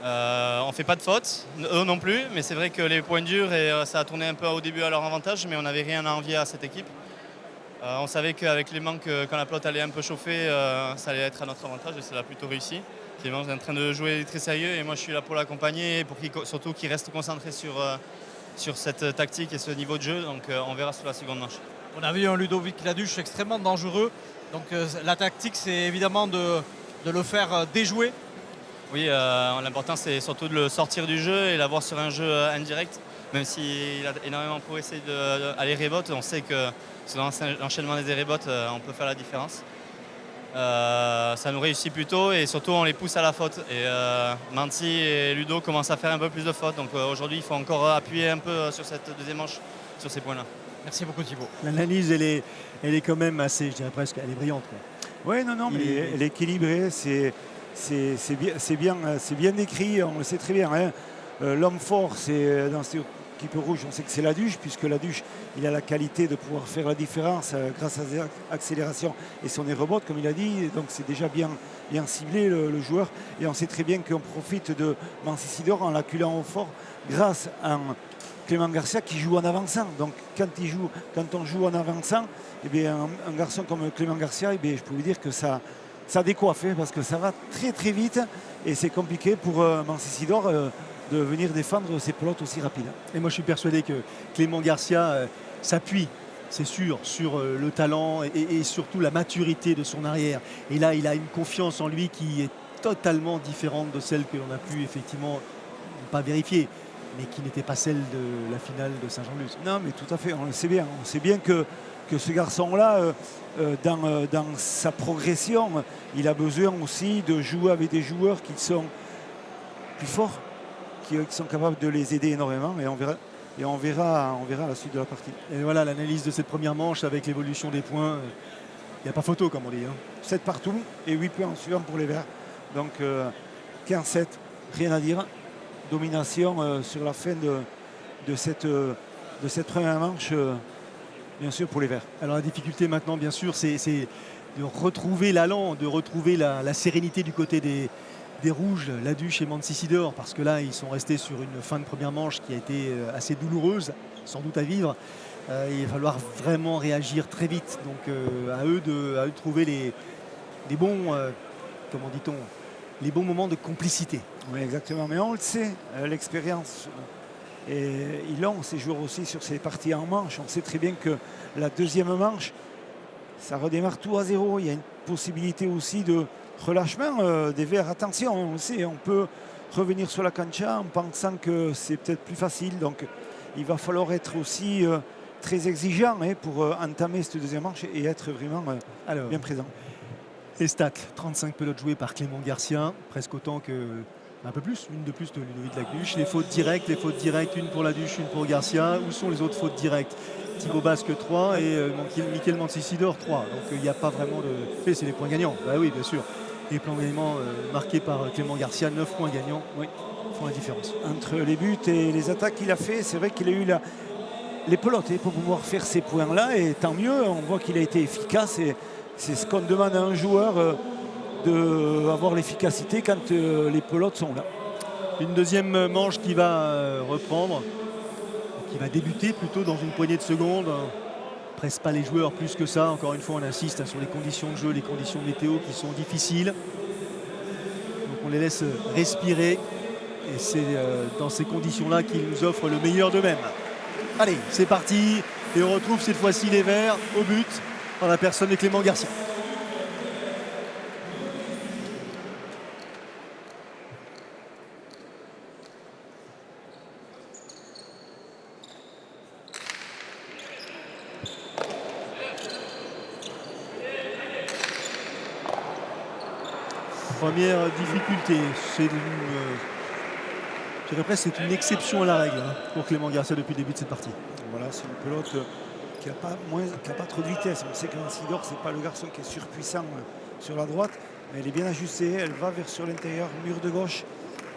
[SPEAKER 5] On ne fait pas de faute, eux non plus, mais c'est vrai que les points durs et ça a tourné un peu au début à leur avantage, mais on n'avait rien à envier à cette équipe. On savait qu'avec les manques, quand la pelote allait un peu chauffer, ça allait être à notre avantage et ça l'a plutôt réussi. Clément est en train de jouer très sérieux et moi je suis là pour l'accompagner, pour surtout qu'il reste concentré sur cette tactique et ce niveau de jeu, donc on verra sur la seconde manche.
[SPEAKER 4] On a vu un Ludovic Laduche extrêmement dangereux. Donc la tactique, c'est évidemment de le faire déjouer.
[SPEAKER 5] Oui, l'important c'est surtout de le sortir du jeu et l'avoir sur un jeu indirect. Même s'il a énormément progressé à les rebotes, on sait que sur l'enchaînement des rebotes, on peut faire la différence. Ça nous réussit plutôt et surtout on les pousse à la faute. Et Manti et Ludo commencent à faire un peu plus de fautes. Donc aujourd'hui, il faut encore appuyer un peu sur cette deuxième manche, sur ces points-là.
[SPEAKER 4] Merci beaucoup Thibaut.
[SPEAKER 1] L'analyse, elle est quand même assez, je dirais presque, elle est brillante.
[SPEAKER 3] Oui, non, mais elle est équilibrée, c'est bien décrit, on le sait très bien. Hein. L'homme fort, c'est dans l'équipe rouge, on sait que c'est Laduche, puisque Laduche, il a la qualité de pouvoir faire la différence grâce à ses accélérations et son rebote, comme il a dit. Donc c'est déjà bien ciblé le joueur. Et on sait très bien qu'on profite de Mancisidor en l'acculant au fort grâce à Clément Garcia qui joue en avançant. Donc quand on joue en avançant, eh bien, un garçon comme Clément Garcia, eh bien, je peux vous dire que ça décoiffe, parce que ça va très très vite et c'est compliqué pour Mancisidor de venir défendre ses pelotes aussi rapides.
[SPEAKER 1] Et moi je suis persuadé que Clément Garcia s'appuie, c'est sûr, sur le talent et surtout la maturité de son arrière. Et là il a une confiance en lui qui est totalement différente de celle que l'on a pu effectivement pas vérifier, mais qui n'était pas celle de la finale de Saint-Jean-de-Luz.
[SPEAKER 3] Non mais tout à fait, on le sait bien. On sait bien que ce garçon-là, dans sa progression, il a besoin aussi de jouer avec des joueurs qui sont plus forts, qui sont capables de les aider énormément, et on verra la suite de la partie.
[SPEAKER 1] Et voilà l'analyse de cette première manche avec l'évolution des points. Il n'y a pas photo comme on dit.
[SPEAKER 3] 7 partout et 8 points suivants pour les Verts. Donc 15-7, rien à dire. Domination sur la fin de cette première manche, bien sûr, pour les Verts.
[SPEAKER 1] Alors la difficulté maintenant, bien sûr, c'est de retrouver l'allant, de retrouver la sérénité du côté des Rouges, Laduche et Mancisidor, parce que là, ils sont restés sur une fin de première manche qui a été assez douloureuse, sans doute à vivre. Il va falloir vraiment réagir très vite. Donc à eux de trouver les bons, comment dit-on, les bons moments de complicité.
[SPEAKER 3] Oui, exactement. Mais on le sait, l'expérience. Et ils l'ont, ces joueurs aussi, sur ces parties en manche. On sait très bien que la deuxième manche, ça redémarre tout à zéro. Il y a une possibilité aussi de relâchement des Verts. Attention, on sait, on peut revenir sur la cancha en pensant que c'est peut-être plus facile. Donc il va falloir être aussi très exigeant pour entamer cette deuxième manche et être vraiment bien présent.
[SPEAKER 1] Les stats, 35 pelotes jouées par Clément Garcia, presque autant que... un peu plus, une de plus de Ludovic Laduche. Les fautes directes, une pour Laduche, une pour Garcia. Où sont les autres fautes directes? Thibaut Basque 3 et Michael Mancisidor 3. Donc il n'y a pas vraiment de... C'est les points gagnants, bah oui bien sûr. Les points gagnants marqués par Clément Garcia, 9 points gagnants, oui, font la différence.
[SPEAKER 3] Entre les buts et les attaques qu'il a fait, c'est vrai qu'il a eu les pelotes pour pouvoir faire ces points-là, et tant mieux, on voit qu'il a été efficace, et c'est ce qu'on demande à un joueur, d'avoir l'efficacité quand les pelotes sont là.
[SPEAKER 1] Une deuxième manche qui va reprendre, qui va débuter plutôt dans une poignée de secondes. Presse pas les joueurs plus que ça. Encore une fois, on insiste sur les conditions de jeu, les conditions météo qui sont difficiles. Donc on les laisse respirer. Et c'est dans ces conditions-là qu'ils nous offrent le meilleur d'eux-mêmes. Allez, c'est parti. Et on retrouve cette fois-ci les Verts au but par la personne de Clément Garcia. Première difficulté, c'est une exception à la règle pour Clément Garcia depuis le début de cette partie.
[SPEAKER 3] Voilà, c'est une pelote qui n'a pas trop de vitesse. On sait que Mancisidor, ce n'est pas le garçon qui est surpuissant sur la droite, mais elle est bien ajustée, elle va sur l'intérieur, mur de gauche.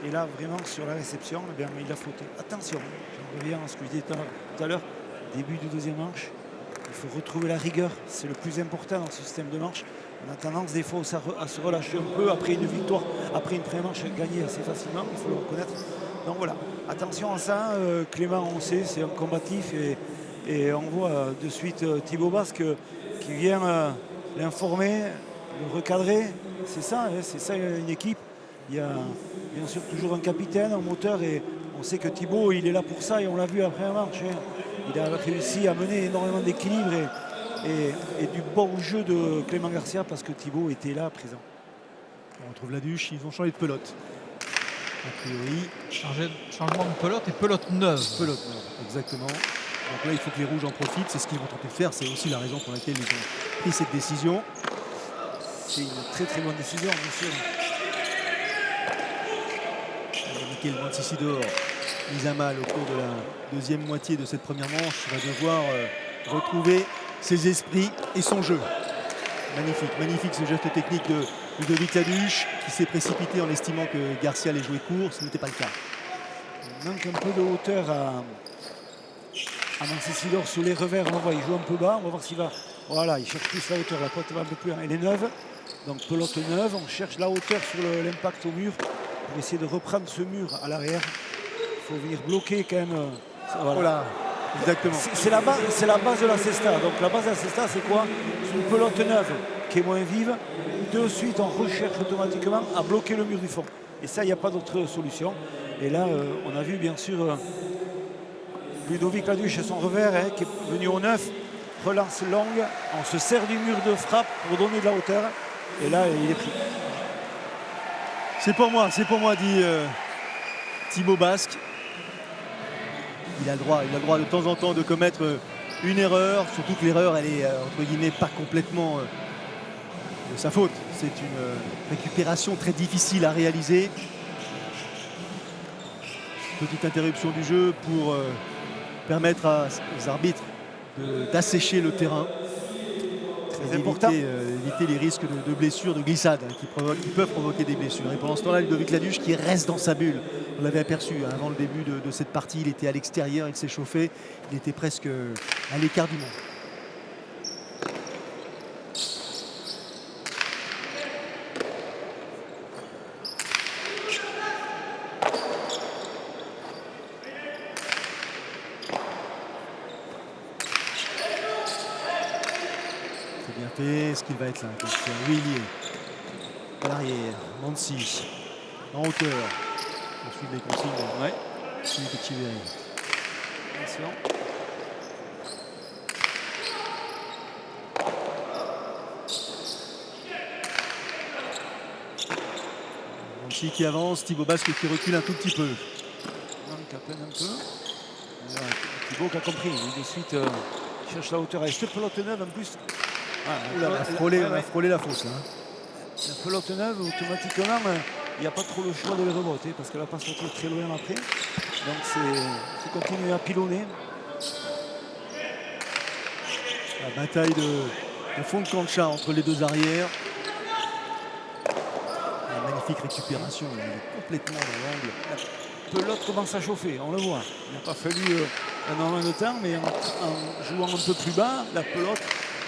[SPEAKER 3] Et là, vraiment, sur la réception, eh bien, il a flotté. Attention, je reviens à ce que je disais tout à l'heure, début de deuxième manche. Il faut retrouver la rigueur, c'est le plus important dans ce système de manche. On a tendance des fois à se relâcher un peu après une victoire, après une première manche gagnée assez facilement, il faut le reconnaître. Donc voilà, attention à ça. Clément, on sait, c'est un combatif, et on voit de suite Thibaut Basque qui vient l'informer, le recadrer. C'est ça une équipe. Il y a bien sûr toujours un capitaine, un moteur, et on sait que Thibaut, il est là pour ça, et on l'a vu après la manche. Il a réussi à mener énormément d'équilibre et du bon jeu de Clément Garcia, parce que Thibaut était là, présent.
[SPEAKER 1] On retrouve Laduche, ils ont changé de pelote. A priori.
[SPEAKER 4] Changement de pelote et pelote neuve.
[SPEAKER 1] Pelote neuve, exactement. Donc là, il faut que les Rouges en profitent. C'est ce qu'ils vont tenter de faire. C'est aussi la raison pour laquelle ils ont pris cette décision.
[SPEAKER 3] C'est une très très bonne décision, bien sûr.
[SPEAKER 1] Michael Mancisidor, mis à mal au cours de la deuxième moitié de cette première manche, va devoir retrouver ses esprits et son jeu. Magnifique, magnifique ce geste technique de Ludovic Laduche qui s'est précipité en estimant que Garcia allait jouer court. Ce n'était pas le cas.
[SPEAKER 3] Il manque un peu de hauteur à Mancissidor sur les revers. On voit, il joue un peu bas. On va voir s'il va. Voilà, il cherche plus la hauteur. La pote va un peu plus. Elle est neuve. Donc pelote neuve. On cherche la hauteur sur l'impact au mur pour essayer de reprendre ce mur à l'arrière. Il faut venir bloquer quand même. Voilà.
[SPEAKER 1] Voilà, exactement.
[SPEAKER 3] C'est la base de la cesta. Donc la base de la cesta, c'est quoi? C'est une pelote neuve qui est moins vive. De suite, on recherche automatiquement à bloquer le mur du fond. Et ça, il n'y a pas d'autre solution. Et là, on a vu bien sûr Ludovic Laduche et son revers qui est venu au 9. Relance longue. On se sert du mur de frappe pour donner de la hauteur. Et là, il est pris.
[SPEAKER 1] C'est pour moi, dit Thibaut Basque. Il a le droit de temps en temps de commettre une erreur, surtout que l'erreur, elle est entre guillemets pas complètement de sa faute. C'est une récupération très difficile à réaliser. Petite interruption du jeu pour permettre aux arbitres d'assécher le terrain.
[SPEAKER 3] C'est important.
[SPEAKER 1] Éviter les risques de blessures, de glissades qui peuvent provoquer des blessures. Et pendant ce temps-là, Ludovic Laduche qui reste dans sa bulle. On l'avait aperçu avant le début de cette partie. Il était à l'extérieur, il s'échauffait. Il était presque à l'écart du monde. Est-ce qu'il va être là? Willier à l'arrière, Mansi en hauteur. On suit les consignes. Ouais. Philippe Etcheverry. Attention. Mansi qui avance, Thibaut Basque qui recule un tout petit peu.
[SPEAKER 3] Donc à peine un peu. Thibaut qui a compris, il de suite cherche la hauteur. Et cette pelote neuve en plus.
[SPEAKER 1] On a frôlé la fosse là.
[SPEAKER 3] La pelote neuve, automatiquement, il n'y a pas trop le choix de les reboter parce qu'elle va pas sortir très loin après. Donc c'est continuer à pilonner.
[SPEAKER 1] La bataille de fond de cancha entre les deux arrières. Une magnifique récupération, il est complètement dans
[SPEAKER 3] l'angle. La pelote commence à chauffer, on le voit. Il n'a pas fallu énormément de temps, mais en jouant un peu plus bas, la pelote,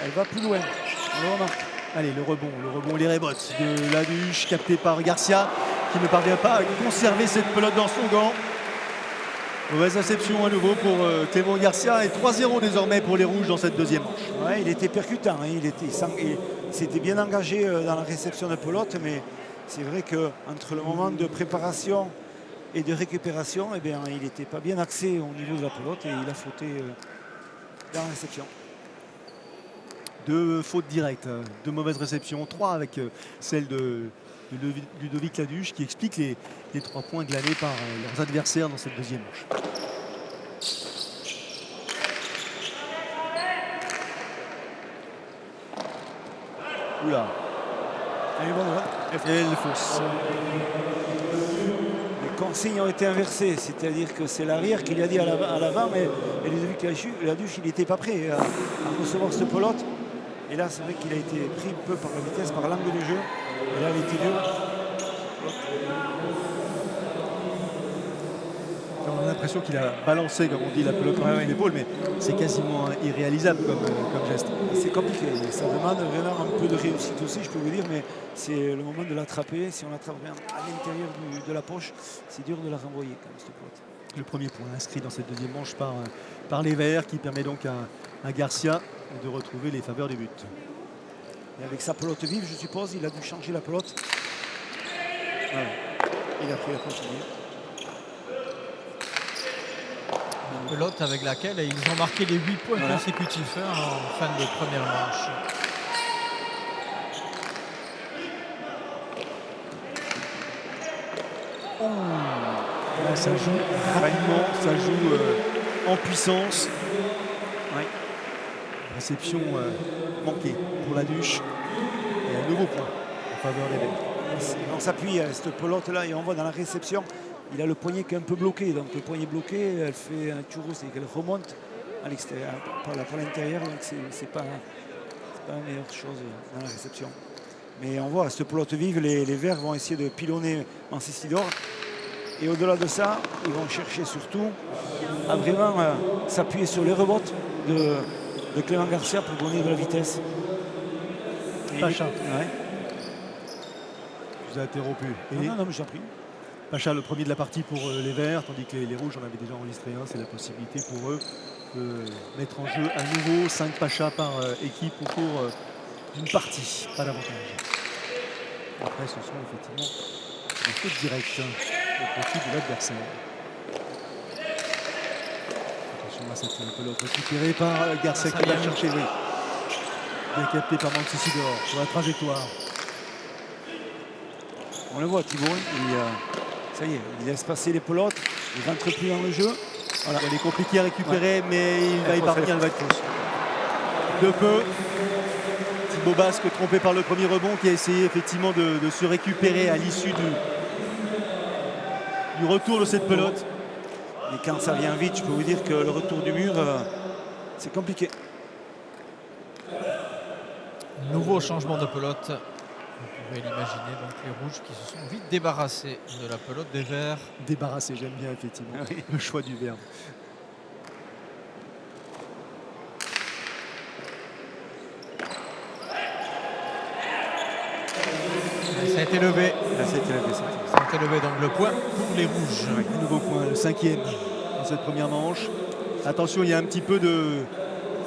[SPEAKER 3] elle va plus loin. On le remarque.
[SPEAKER 1] Allez, le rebond, les rebottes de Laduche, capté par Garcia, qui ne parvient pas à conserver cette pelote dans son gant. Mauvaise réception à nouveau pour Clément Garcia et 3-0 désormais pour les Rouges dans cette deuxième manche.
[SPEAKER 3] Ouais, il était percutant, hein. Il s'était bien engagé dans la réception de pelote, mais c'est vrai qu'entre le moment de préparation et de récupération, eh bien, il n'était pas bien axé au niveau de la pelote et il a fauté dans la réception.
[SPEAKER 1] 2 fautes directes, 2 mauvaises réceptions, 3 avec celle de Ludovic Laduche qui explique les 3 points glanés par leurs adversaires dans cette deuxième manche. Oula. Et elle fausse.
[SPEAKER 3] Les consignes ont été inversées, c'est-à-dire que c'est l'arrière qui lui a dit à l'avant, mais Ludovic Laduche, il n'était pas prêt à recevoir cette pelote. Et là, c'est vrai qu'il a été pris un peu par la vitesse, par l'angle du jeu. Et là, il était dur.
[SPEAKER 1] On a l'impression qu'il a balancé, comme on dit, la pelote avec l'épaule, mais c'est quasiment irréalisable comme geste.
[SPEAKER 3] C'est compliqué. Ça demande vraiment un peu de réussite aussi, je peux vous dire, mais c'est le moment de l'attraper. Si on l'attrape bien à l'intérieur de la poche, c'est dur de la renvoyer quand même, cette pelote.
[SPEAKER 1] Le premier point inscrit dans cette deuxième manche par les Verts, qui permet donc à Garcia de retrouver les faveurs du but.
[SPEAKER 3] Et avec sa pelote vive, je suppose, il a dû changer la pelote. Voilà. Il a pris la pelote vive.
[SPEAKER 4] Une pelote avec laquelle ils ont marqué les 8 points consécutifs en fin de première manche.
[SPEAKER 1] Là, ça joue rapidement, ça joue en puissance. Ouais. Réception manquée pour Laduche. Et un nouveau point en faveur des Verts.
[SPEAKER 3] On s'appuie à cette pelote-là et on voit dans la réception, il a le poignet qui est un peu bloqué. Donc le poignet bloqué, elle fait un churro, c'est qu'elle remonte à l'extérieur, par l'intérieur. Donc c'est pas la meilleure chose dans la réception. Mais on voit, cette pelote vive, les Verts vont essayer de pilonner Mancissidor. Et au-delà de ça, ils vont chercher surtout à vraiment s'appuyer sur les rebotes de Clément Garcia pour donner de la vitesse.
[SPEAKER 1] Pacha.
[SPEAKER 3] Ouais.
[SPEAKER 1] Je vous ai interrompu. Et
[SPEAKER 3] Non, mais j'en prie.
[SPEAKER 1] Pacha, le premier de la partie pour les Verts, tandis que les Rouges, on avait déjà enregistré un. C'est la possibilité pour eux de mettre en jeu à nouveau 5 Pachas par équipe au cours d'une partie. Pas davantage. Après, ce sont effectivement des fautes directes au profit de l'adversaire. Attention à cette pelote récupérée par Garcia qui va chercher. Oui. Bien capté par Mantisidor sur la trajectoire.
[SPEAKER 3] On le voit, Thibaut, ça y est, il laisse passer les pelotes, il rentre plus dans le jeu.
[SPEAKER 1] Voilà. Elle est compliquée à récupérer, mais il va y parvenir, le Vacros. De peu. Thibaut Basque trompé par le premier rebond qui a essayé effectivement de se récupérer à l'issue du retour de cette pelote.
[SPEAKER 3] Et quand ça vient vite, je peux vous dire que le retour du mur, c'est compliqué.
[SPEAKER 4] Nouveau changement de pelote. Vous pouvez l'imaginer, donc les rouges qui se sont vite débarrassés de la pelote des verts.
[SPEAKER 1] Débarrassé, j'aime bien effectivement le choix du verbe.
[SPEAKER 4] Ça a été levé.
[SPEAKER 3] Ça
[SPEAKER 4] a été levé, donc le point pour les rouges.
[SPEAKER 1] Un nouveau point, le 5e dans cette première manche. Attention, il y a un petit peu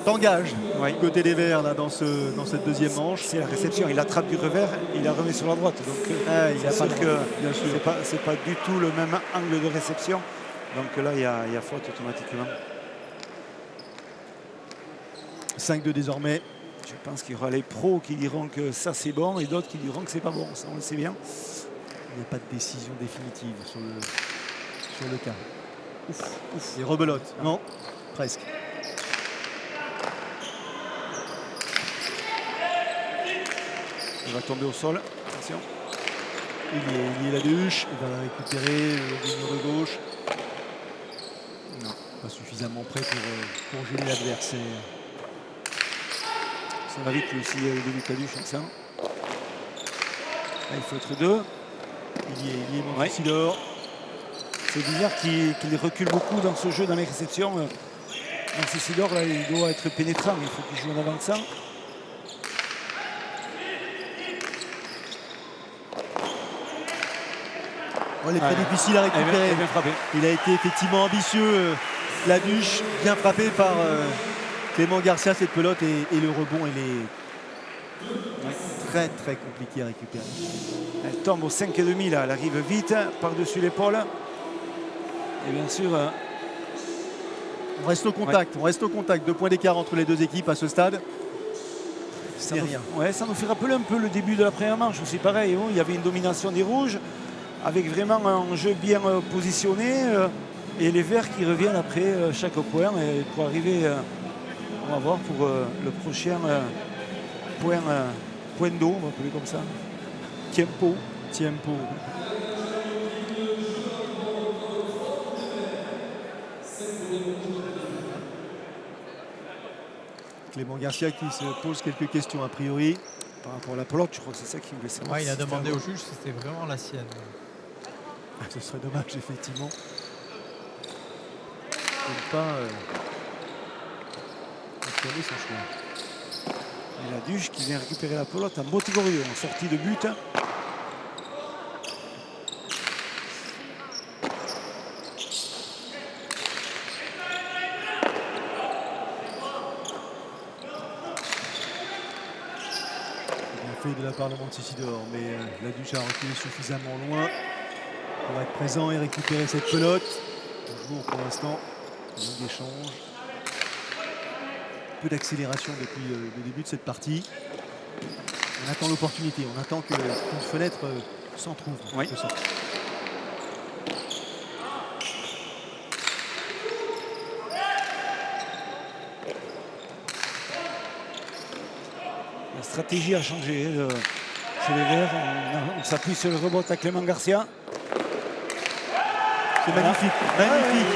[SPEAKER 1] d'engage du côté des Verts là, dans cette deuxième manche.
[SPEAKER 3] C'est la réception, il attrape du revers, il la remet sur la droite. Donc
[SPEAKER 1] il a pas que
[SPEAKER 3] bien sûr, c'est pas du tout le même angle de réception. Donc là, il y a faute automatiquement.
[SPEAKER 1] 5-2 désormais.
[SPEAKER 3] Je pense qu'il y aura les pros qui diront que ça c'est bon et d'autres qui diront que c'est pas bon. Ça, on le sait bien.
[SPEAKER 1] Il n'y a pas de décision définitive sur le cas. Ouf. Et rebelote. Non, presque.
[SPEAKER 3] Il va tomber au sol. Attention.
[SPEAKER 1] Il est la Duche. Il va récupérer le mur de gauche. Non, pas suffisamment prêt pour gêner l'adversaire.
[SPEAKER 3] Ça va vite lui aussi, Ludovic Laduche, ça. Là, il faut être deux.
[SPEAKER 1] Il est Mantisidor.
[SPEAKER 3] C'est bizarre qu'il recule beaucoup dans ce jeu, dans les réceptions. Mantisidor, là, il doit être pénétrant. Il faut qu'il joue en avant de ça.
[SPEAKER 1] Il est très difficile à récupérer.
[SPEAKER 3] Bien frappé.
[SPEAKER 1] Il a été effectivement ambitieux. Laduche, bien frappé par Clément Garcia, cette pelote et le rebond, elle est très très compliquée à récupérer.
[SPEAKER 3] Elle tombe au 5,5 là, elle arrive vite par-dessus l'épaule. Et bien sûr.
[SPEAKER 1] On reste au contact, 2 points d'écart entre les deux équipes à ce stade. C'est rien.
[SPEAKER 3] Ouais, ça nous fait rappeler un peu le début de la première manche aussi pareil. Il y avait une domination des rouges avec vraiment un jeu bien positionné et les verts qui reviennent après chaque point et pour arriver. On va voir pour le prochain point d'eau, on va appeler comme ça. Tiempo.
[SPEAKER 1] Clément Garcia qui se pose quelques questions a priori.
[SPEAKER 3] Par rapport à la pelote, je crois que c'est ça qui me laisse savoir.
[SPEAKER 4] Il a demandé au juge si c'était vraiment la sienne.
[SPEAKER 1] Ce serait dommage effectivement. De ne pas affirmer son choix.
[SPEAKER 3] Et la Duche qui vient récupérer la pelote en Botigorieux en sortie de but.
[SPEAKER 1] De la part de Mantisidor, mais la Duche a reculé suffisamment loin pour être présent et récupérer cette pelote. Toujours pour l'instant, long échange. Peu d'accélération depuis le début de cette partie. On attend l'opportunité, on attend qu'une fenêtre s'entrouvre.
[SPEAKER 3] Oui. La stratégie a changé chez les Verts. On s'appuie sur le rebond à Clément Garcia.
[SPEAKER 1] C'est magnifique, magnifique.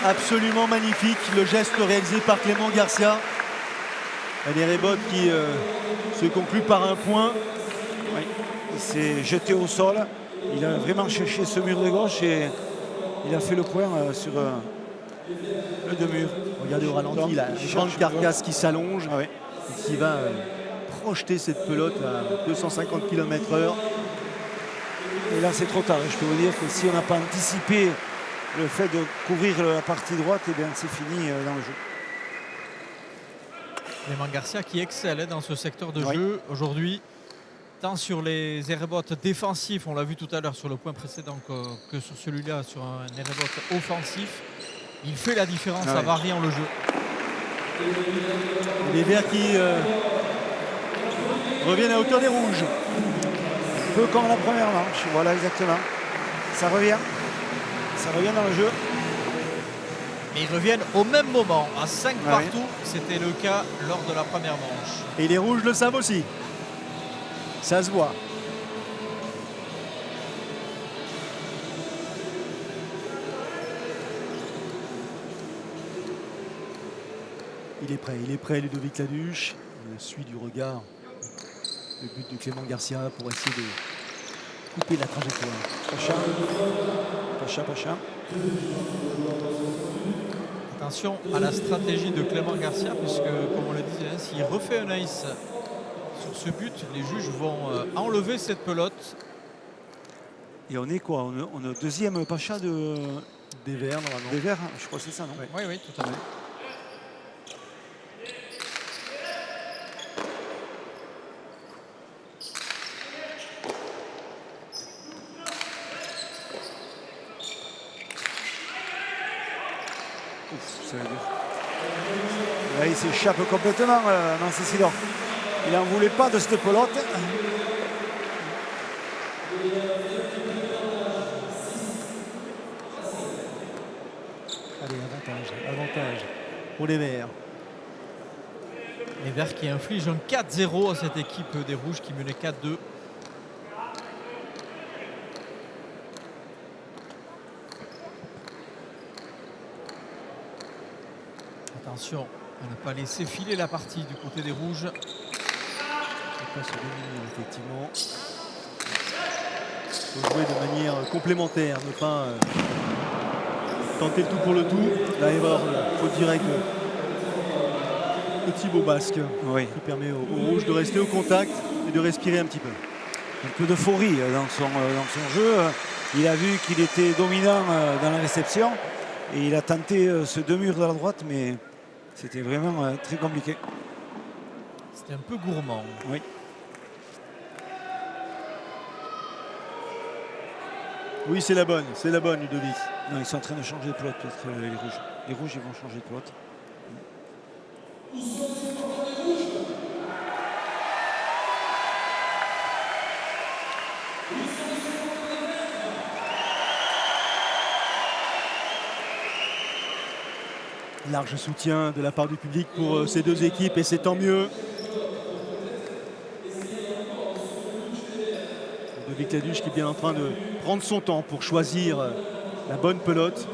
[SPEAKER 1] Absolument magnifique le geste réalisé par Clément Garcia. Des rebotes qui se concluent par un point.
[SPEAKER 3] Oui. Il s'est jeté au sol Il a vraiment cherché ce mur de gauche et il a fait le point sur le deux-murs.
[SPEAKER 1] Regardez au ralenti,
[SPEAKER 3] Donc,
[SPEAKER 1] la
[SPEAKER 3] il
[SPEAKER 1] grande
[SPEAKER 3] cherche
[SPEAKER 1] carcasse qui s'allonge
[SPEAKER 3] Ah oui.
[SPEAKER 1] et qui va projeter cette pelote à 250 km/h.
[SPEAKER 3] Et là, c'est trop tard. Je peux vous dire que si on n'a pas anticipé le fait de couvrir la partie droite, eh bien, c'est fini dans le jeu.
[SPEAKER 4] Clément Garcia qui excelle dans ce secteur de
[SPEAKER 3] Oui.
[SPEAKER 4] jeu aujourd'hui, tant sur les airbots défensifs, on l'a vu tout à l'heure sur le point précédent, que sur celui-là, sur un airbot offensif. Il fait la différence
[SPEAKER 3] Ah
[SPEAKER 4] en
[SPEAKER 3] oui.
[SPEAKER 4] variant le jeu.
[SPEAKER 1] Les Verts qui reviennent à hauteur des Rouges.
[SPEAKER 3] Un peu comme la première manche. Voilà, exactement. Ça revient. Ça revient dans le jeu.
[SPEAKER 4] Et ils reviennent au même moment, à 5
[SPEAKER 3] Ah oui.
[SPEAKER 4] partout. C'était le cas lors de la première manche.
[SPEAKER 1] Et les Rouges le savent aussi. Ça se voit. Il est prêt, Ludovic Laduche. Il suit du regard le but de Clément Garcia pour essayer de couper la trajectoire.
[SPEAKER 3] Pacha.
[SPEAKER 4] Attention à la stratégie de Clément Garcia, puisque, comme on le disait, s'il refait un ace sur ce but, les juges vont enlever cette pelote.
[SPEAKER 3] Et on est quoi? On est au deuxième Pacha
[SPEAKER 1] Des Verts, normalement.
[SPEAKER 3] des Verts. Je crois que c'est ça, non?
[SPEAKER 4] Oui, oui, tout à fait.
[SPEAKER 3] Ouf, ça veut dire. Là, il s'échappe complètement, Nancy Sidor. Il n'en voulait pas de cette pelote.
[SPEAKER 1] Allez, avantage pour les Verts.
[SPEAKER 4] Les Verts qui infligent un 4-0 à cette équipe des Rouges qui menait 4-2. Attention à ne pas laisser filer la partie du côté des Rouges.
[SPEAKER 1] Pas se dominer, effectivement. Il faut jouer de manière complémentaire, ne pas tenter le tout pour le tout. Là, il va y avoir faute directe de Thibaut Basque
[SPEAKER 3] Oui.
[SPEAKER 1] qui permet aux Rouges de rester au contact et de respirer un petit peu.
[SPEAKER 3] Un peu d'euphorie dans son jeu. Il a vu qu'il était dominant dans la réception et il a tenté ce deux murs de la droite, mais c'était vraiment très compliqué.
[SPEAKER 4] C'était un peu gourmand.
[SPEAKER 3] Oui.
[SPEAKER 1] Oui, c'est la bonne, Ludovic.
[SPEAKER 3] Non, ils sont en train de changer de pelote, peut-être les Rouges. Les Rouges, ils vont changer de pelote.
[SPEAKER 1] Large soutien de la part du public pour ces deux équipes et c'est tant mieux. Ludovic Laduche qui est bien en train de prendre son temps pour choisir la bonne pelote.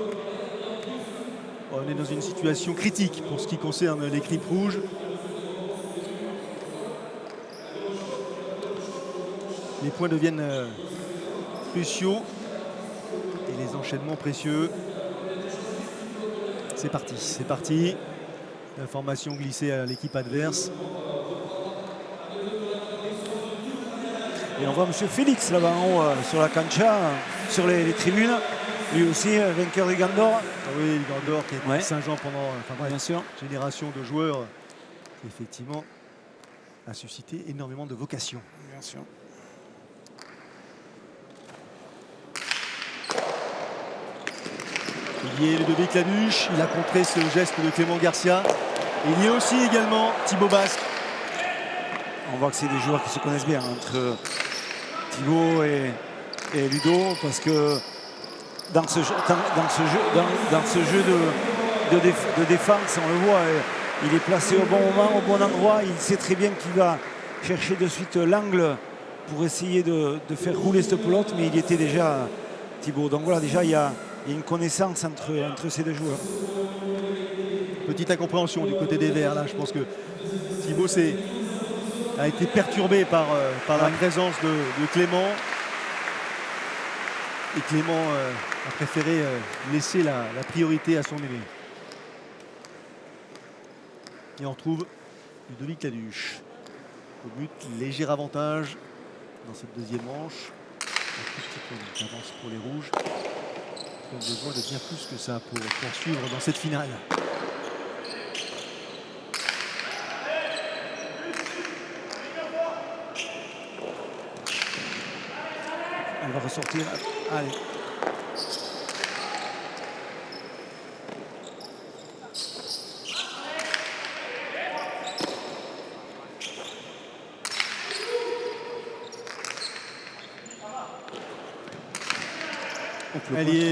[SPEAKER 1] On est dans une situation critique pour ce qui concerne l'équipe rouge. Les points deviennent cruciaux et les enchaînements précieux. C'est parti. L'information glissée à l'équipe adverse.
[SPEAKER 3] Et on voit M. Félix là-bas en haut sur la cancha, sur les tribunes. Lui aussi, vainqueur du Gandor.
[SPEAKER 1] Ah oui, le Gandor qui est à Saint-Jean pendant
[SPEAKER 3] Bien sûr.
[SPEAKER 1] génération de joueurs qui effectivement a suscité énormément de vocations.
[SPEAKER 3] Bien sûr.
[SPEAKER 1] Il y est Ludovic Laduche, il a contré ce geste de Clément Garcia. Il y est aussi également Thibaut Basque.
[SPEAKER 3] On voit que c'est des joueurs qui se connaissent bien entre Thibaut et Ludo, parce que dans ce jeu de défense, on le voit, il est placé au bon moment, au bon endroit. Il sait très bien qu'il va chercher de suite l'angle pour essayer de faire rouler cette pelote, mais il y était déjà Thibaut. Donc voilà, déjà il y a une connaissance entre ces deux joueurs.
[SPEAKER 1] Petite incompréhension du côté des Verts là. Je pense que Thibaut a été perturbé par la présence de Clément. Et Clément a préféré laisser la priorité à son aîné. Et on retrouve Ludovic Laduche. Au but, léger avantage dans cette deuxième manche. Un tout petit peu d'avance pour les rouges. Ils ont besoin de bien plus que ça pour poursuivre dans cette finale.
[SPEAKER 3] Elle va ressortir. Allez.
[SPEAKER 1] Il n'y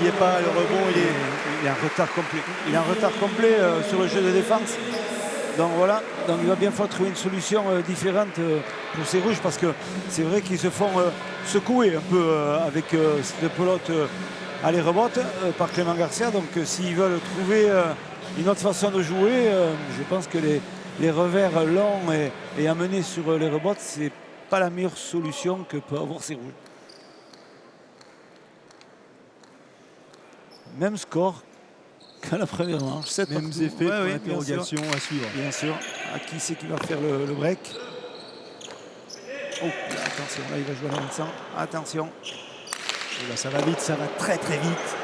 [SPEAKER 1] est pas, le rebond
[SPEAKER 3] il est en retard complet. Il est en retard complet sur le jeu de défense. Donc voilà, donc il va bien falloir trouver une solution différente pour ces rouges parce que c'est vrai qu'ils se font secouer un peu avec cette pelote à les rebotes par Clément Garcia. Donc s'ils veulent trouver une autre façon de jouer, je pense que les revers longs et amenés sur les rebotes, c'est pas la meilleure solution que peut avoir ces rouges. Même score qu'à la première manche.
[SPEAKER 1] Mêmes effets, ouais, interrogation à suivre.
[SPEAKER 3] Bien sûr. À qui c'est qui va faire le break? Oh, attention, là il va jouer à Vincent. Attention.
[SPEAKER 1] Et là, ça va vite, ça va très très vite.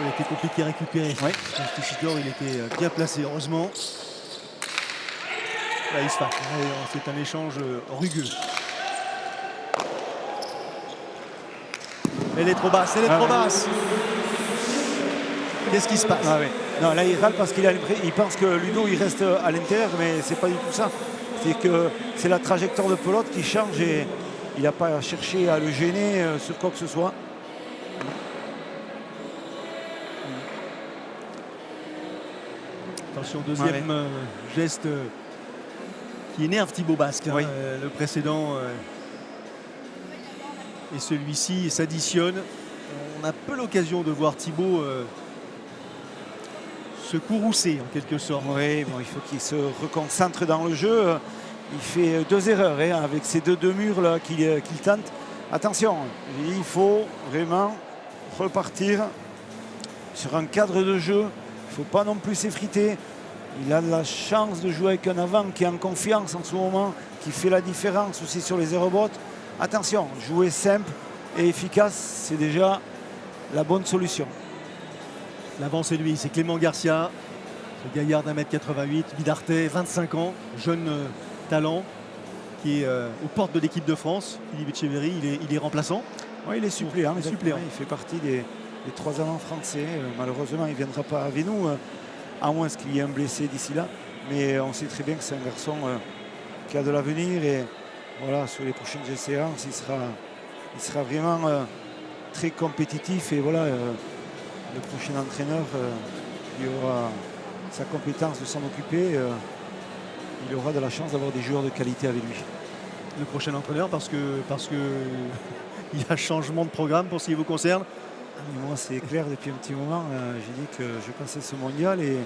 [SPEAKER 1] Il était compliqué à récupérer.
[SPEAKER 3] Oui.
[SPEAKER 1] Montisidor, il était bien placé, heureusement. Là, il se fait. C'est un échange rugueux. Elle est trop basse, elle est trop basse. Qu'est-ce qui se passe?
[SPEAKER 3] Non, là il râle parce qu'il pense que Ludo il reste à l'intérieur, mais c'est pas du tout ça. C'est que c'est la trajectoire de pelote qui change et il n'a pas cherché à le gêner sur quoi que ce soit.
[SPEAKER 1] Attention, deuxième geste qui énerve Thibaut Basque.
[SPEAKER 3] Oui.
[SPEAKER 1] Le précédent et celui-ci s'additionnent. On a peu l'occasion de voir Thibaut se courroucer en quelque sorte.
[SPEAKER 3] Oui, bon, il faut qu'il se reconcentre dans le jeu. Il fait deux erreurs avec ces deux murs là qu'il tente. Attention, il faut vraiment repartir sur un cadre de jeu. Il ne faut pas non plus s'effriter. Il a de la chance de jouer avec un avant qui est en confiance en ce moment, qui fait la différence aussi sur les aérobots. Attention, jouer simple et efficace, c'est déjà la bonne solution.
[SPEAKER 1] L'avant, c'est lui, c'est Clément Garcia, ce gaillard d'1m88, Bidartais, 25 ans, jeune talent, qui est aux portes de l'équipe de France. Philippe Etcheverry, il est remplaçant.
[SPEAKER 3] Oui, il est suppléant.
[SPEAKER 1] Il
[SPEAKER 3] fait partie des trois avants français. Malheureusement, il ne viendra pas avec nous, à moins qu'il y ait un blessé d'ici là. Mais on sait très bien que c'est un garçon qui a de l'avenir et voilà, sur les prochaines séances, il sera vraiment très compétitif et voilà, le prochain entraîneur, il aura sa compétence de s'en occuper. Il aura de la chance d'avoir des joueurs de qualité avec lui.
[SPEAKER 1] Le prochain entraîneur parce que il y a changement de programme pour ce qui vous concerne.
[SPEAKER 3] Moi, c'est clair depuis un petit moment. J'ai dit que je passais ce mondial et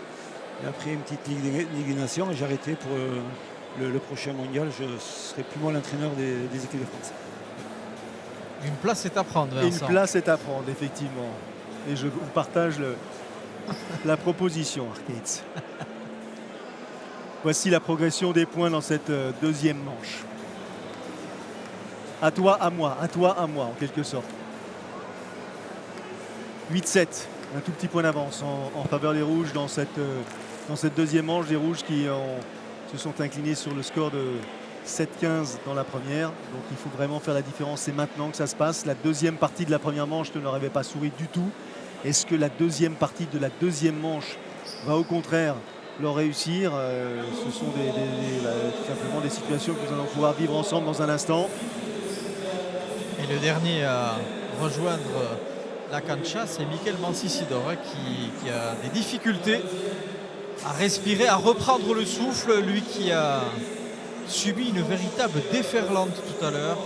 [SPEAKER 3] après une petite Ligue des Nations et j'arrêtais pour le prochain mondial. Je ne serai plus moi l'entraîneur des équipes de France.
[SPEAKER 4] Une place est à prendre, Vincent.
[SPEAKER 1] Une place est à prendre, effectivement. Et je partage la proposition, Arcades. Voici la progression des points dans cette deuxième manche. À toi, à moi, en quelque sorte. 8-7, un tout petit point d'avance en faveur des Rouges dans cette deuxième manche. Des Rouges qui se sont inclinés sur le score de 7-15 dans la première. Donc il faut vraiment faire la différence. C'est maintenant que ça se passe. La deuxième partie de la première manche ne leur avait pas souri du tout. Est-ce que la deuxième partie de la deuxième manche va au contraire leur réussir? Ce sont tout simplement des situations que nous allons pouvoir vivre ensemble dans un instant.
[SPEAKER 4] Et le dernier à rejoindre la cancha, c'est Mikel Mancisidor qui a des difficultés à respirer, à reprendre le souffle. Lui qui a subi une véritable déferlante tout à l'heure.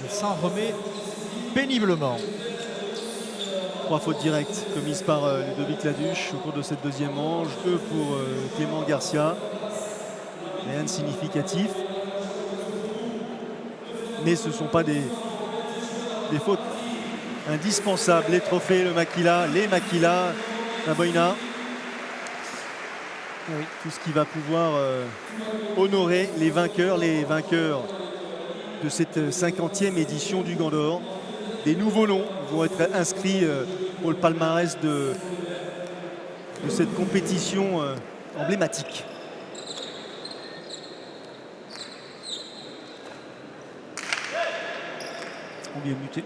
[SPEAKER 4] Il s'en remet péniblement.
[SPEAKER 1] 3 fautes directes commises par Ludovic Laduche au cours de cette deuxième manche. 2 pour Clément Garcia. Rien de significatif. Mais ce ne sont pas des fautes indispensables. Les trophées, le Makila, les Makila, la Boina. Oui, tout ce qui va pouvoir honorer les vainqueurs de cette 50e édition du Gant d'Or. Des nouveaux noms vont être inscrits pour le palmarès de cette compétition emblématique.
[SPEAKER 3] On vient muter.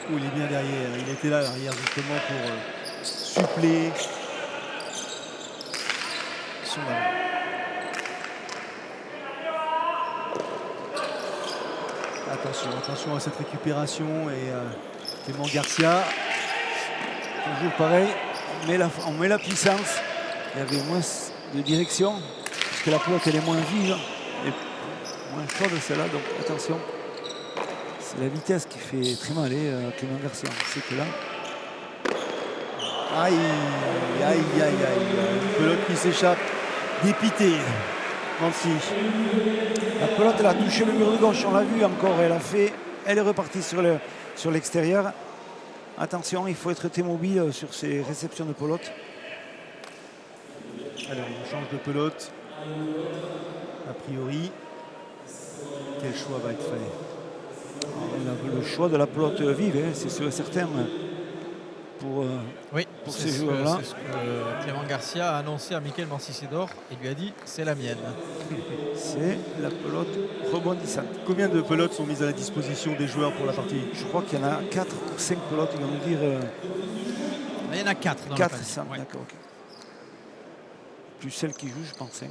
[SPEAKER 1] Oh, il est bien derrière. Il était là derrière justement pour suppléer son avant. Attention à cette récupération et Clément Garcia.
[SPEAKER 3] Toujours pareil, on met la puissance. Il y avait moins de direction parce que la pelote elle est moins vive et moins chaude celle-là, donc attention. C'est la vitesse qui fait très mal Clément Garcia. C'est que là.
[SPEAKER 1] Aïe. Une pelote qui s'échappe. Dépité. Nancy.
[SPEAKER 3] La pelote elle a touché le mur de gauche, on l'a vu encore, elle est repartie sur l'extérieur. Attention, il faut être très mobile sur ces réceptions de pelote.
[SPEAKER 1] Alors on change de pelote. A priori, quel choix va être fait?
[SPEAKER 3] On a le choix de la pelote vive, hein, c'est sûr et certain pour ces joueurs-là.
[SPEAKER 4] C'est ce que Clément Garcia a annoncé à Michael Mancisidor et lui a dit c'est la mienne.
[SPEAKER 3] C'est la pelote rebondissante.
[SPEAKER 1] Combien de pelotes sont mises à la disposition des joueurs pour la partie?
[SPEAKER 3] Je crois qu'il y en a 4 ou 5 pelotes, ils vont nous dire.
[SPEAKER 4] Il y en a 4 dans
[SPEAKER 3] 4
[SPEAKER 4] le
[SPEAKER 3] et 5,
[SPEAKER 4] ouais.
[SPEAKER 3] d'accord. Okay. Plus celle qui joue, je pense 5.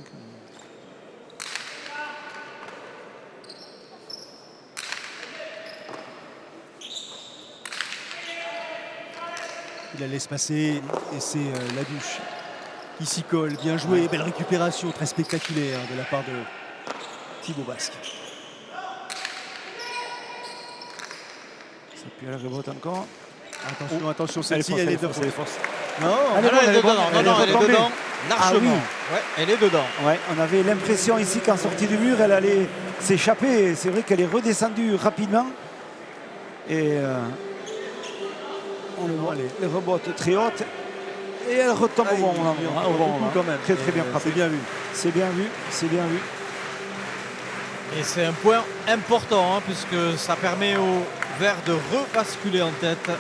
[SPEAKER 1] Il la laisse passer et c'est Laduche qui s'y colle. Bien joué, belle récupération, très spectaculaire de la part de Thibaut Basque.
[SPEAKER 3] Ça pue à la rebote encore.
[SPEAKER 1] Attention, celle-ci, elle est de
[SPEAKER 3] force.
[SPEAKER 1] Non,
[SPEAKER 4] Elle est dedans, elle est dedans, largement.
[SPEAKER 3] Ah oui.
[SPEAKER 4] Ouais, elle est dedans.
[SPEAKER 3] Ouais, on avait l'impression ici qu'en sortie du mur, elle allait s'échapper. C'est vrai qu'elle est redescendue rapidement. Et on le voit, les rebotes très hautes. Et elle retombe au bon moment.
[SPEAKER 1] Quand même.
[SPEAKER 3] Très bien frappé.
[SPEAKER 1] C'est bien vu.
[SPEAKER 3] C'est bien vu, c'est bien vu.
[SPEAKER 4] Et c'est un point important hein, puisque ça permet aux Verts de rebasculer en tête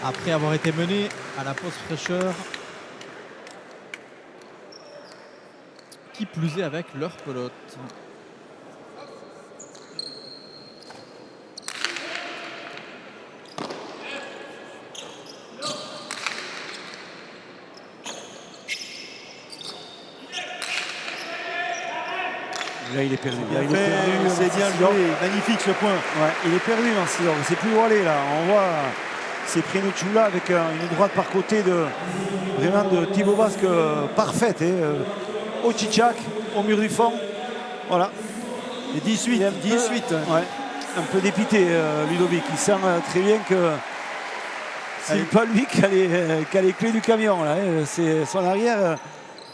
[SPEAKER 4] après avoir été mené à la pause fraîcheur. Qui plus est avec leur pelote.
[SPEAKER 3] Là, il est perdu.
[SPEAKER 1] C'est bien joué. Magnifique ce point.
[SPEAKER 3] Ouais, il est perdu dans ce Il ne sait plus où aller là. On voit c'est Prenochula avec une droite par côté vraiment de Thibaut Basque parfaite. Au Tchitchak, au mur du fond. Voilà.
[SPEAKER 1] Et 18.
[SPEAKER 3] Ouais, un peu dépité Ludovic. Il sent très bien que c'est pas lui qui a les clés du camion. Là, c'est son arrière.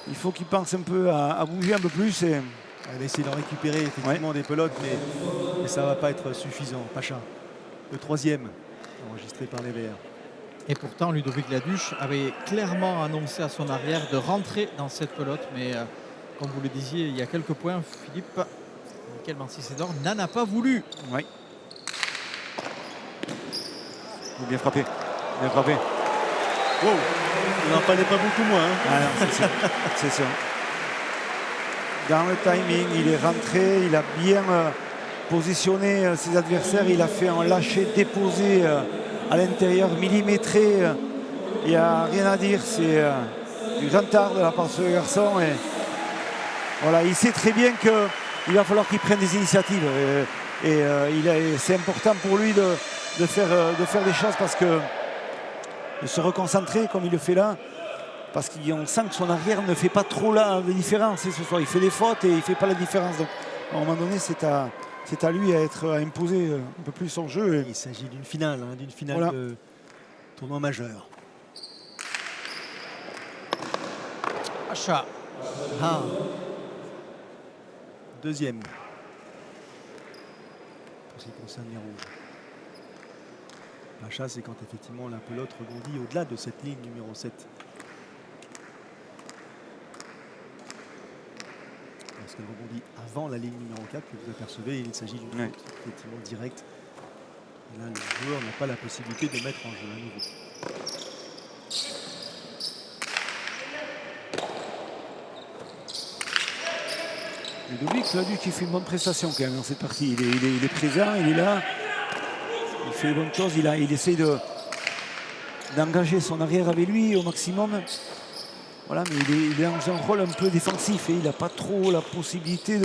[SPEAKER 3] Il faut qu'il pense un peu à bouger un peu plus.
[SPEAKER 1] Elle va essayer d'en récupérer effectivement des pelotes, mais ça ne va pas être suffisant. Pacha, le troisième, enregistré par les Verts.
[SPEAKER 4] Et pourtant, Ludovic Laduche avait clairement annoncé à son arrière de rentrer dans cette pelote. Mais comme vous le disiez, il y a quelques points, Philippe, Michael Mancisidor n'en a pas voulu.
[SPEAKER 3] Oui. Bien frappé. Bien frappé.
[SPEAKER 1] Wow. Il n'en fallait pas beaucoup moins. Hein.
[SPEAKER 3] Ah non, c'est sûr. C'est sûr. Dans le timing, il est rentré, il a bien positionné ses adversaires, il a fait un lâcher déposé à l'intérieur, millimétré. Il n'y a rien à dire, c'est du grand art de la part de ce garçon. Et voilà, il sait très bien qu'il va falloir qu'il prenne des initiatives. C'est important pour lui de faire des choses parce que de se reconcentrer comme il le fait là. Parce qu'on sent que son arrière ne fait pas trop la différence ce soir. Il fait des fautes et il ne fait pas la différence. Donc, à un moment donné, c'est à lui à imposer un peu plus son jeu.
[SPEAKER 1] Il s'agit d'une finale, voilà. De tournoi majeur.
[SPEAKER 4] Pacha.
[SPEAKER 1] Ah. Deuxième. Pour ce qui concerne les rouges. Pacha, c'est quand effectivement la pelote rebondit au-delà de cette ligne numéro 7. Lorsqu'elle rebondit avant la ligne numéro 4 que vous apercevez, il s'agit d'une faute effectivement directe. Et là, le joueur n'a pas la possibilité de mettre en jeu à nouveau.
[SPEAKER 3] Ludovic Laduc qui fait une bonne prestation quand même dans cette partie. Il est présent, il est là. Il fait les bonnes choses. Il essaye d'engager son arrière avec lui au maximum. Voilà, mais il est dans un rôle un peu défensif et il n'a pas trop la possibilité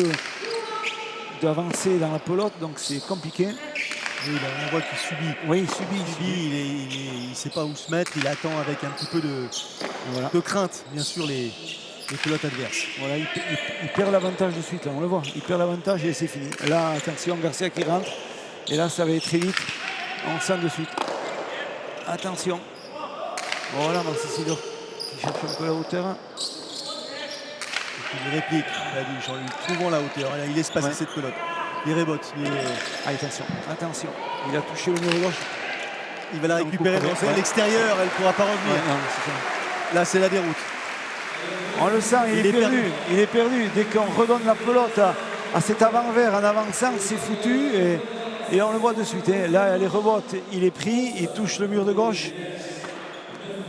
[SPEAKER 3] d'avancer dans la pelote, donc c'est compliqué.
[SPEAKER 1] Oui, là, on voit qu'il subit.
[SPEAKER 3] Oui, il subit.
[SPEAKER 1] Il ne sait pas où se mettre. Il attend avec un petit peu de crainte, bien sûr, les pelotes adverses.
[SPEAKER 3] Voilà, il perd l'avantage de suite, là, on le voit. Il perd l'avantage et c'est fini. Là, attention, Garcia qui rentre. Et là, ça va aller très vite. On sent de suite. Attention. Voilà, Marcissidor qui cherche un peu la hauteur.
[SPEAKER 1] Il réplique, en lui trouvant la hauteur. Là, il laisse passer cette pelote. Il rebote.
[SPEAKER 3] Attention, attention. Il a touché le mur gauche.
[SPEAKER 1] Il va la récupérer dans l'extérieur. Elle ne pourra pas revenir. Là, c'est la déroute.
[SPEAKER 3] On le sent, il est perdu. Il est perdu. Dès qu'on redonne la pelote à cet avant-vert en avançant, c'est foutu. Et on le voit de suite. Hein. Là, les rebotes, il est pris. Il touche le mur de gauche.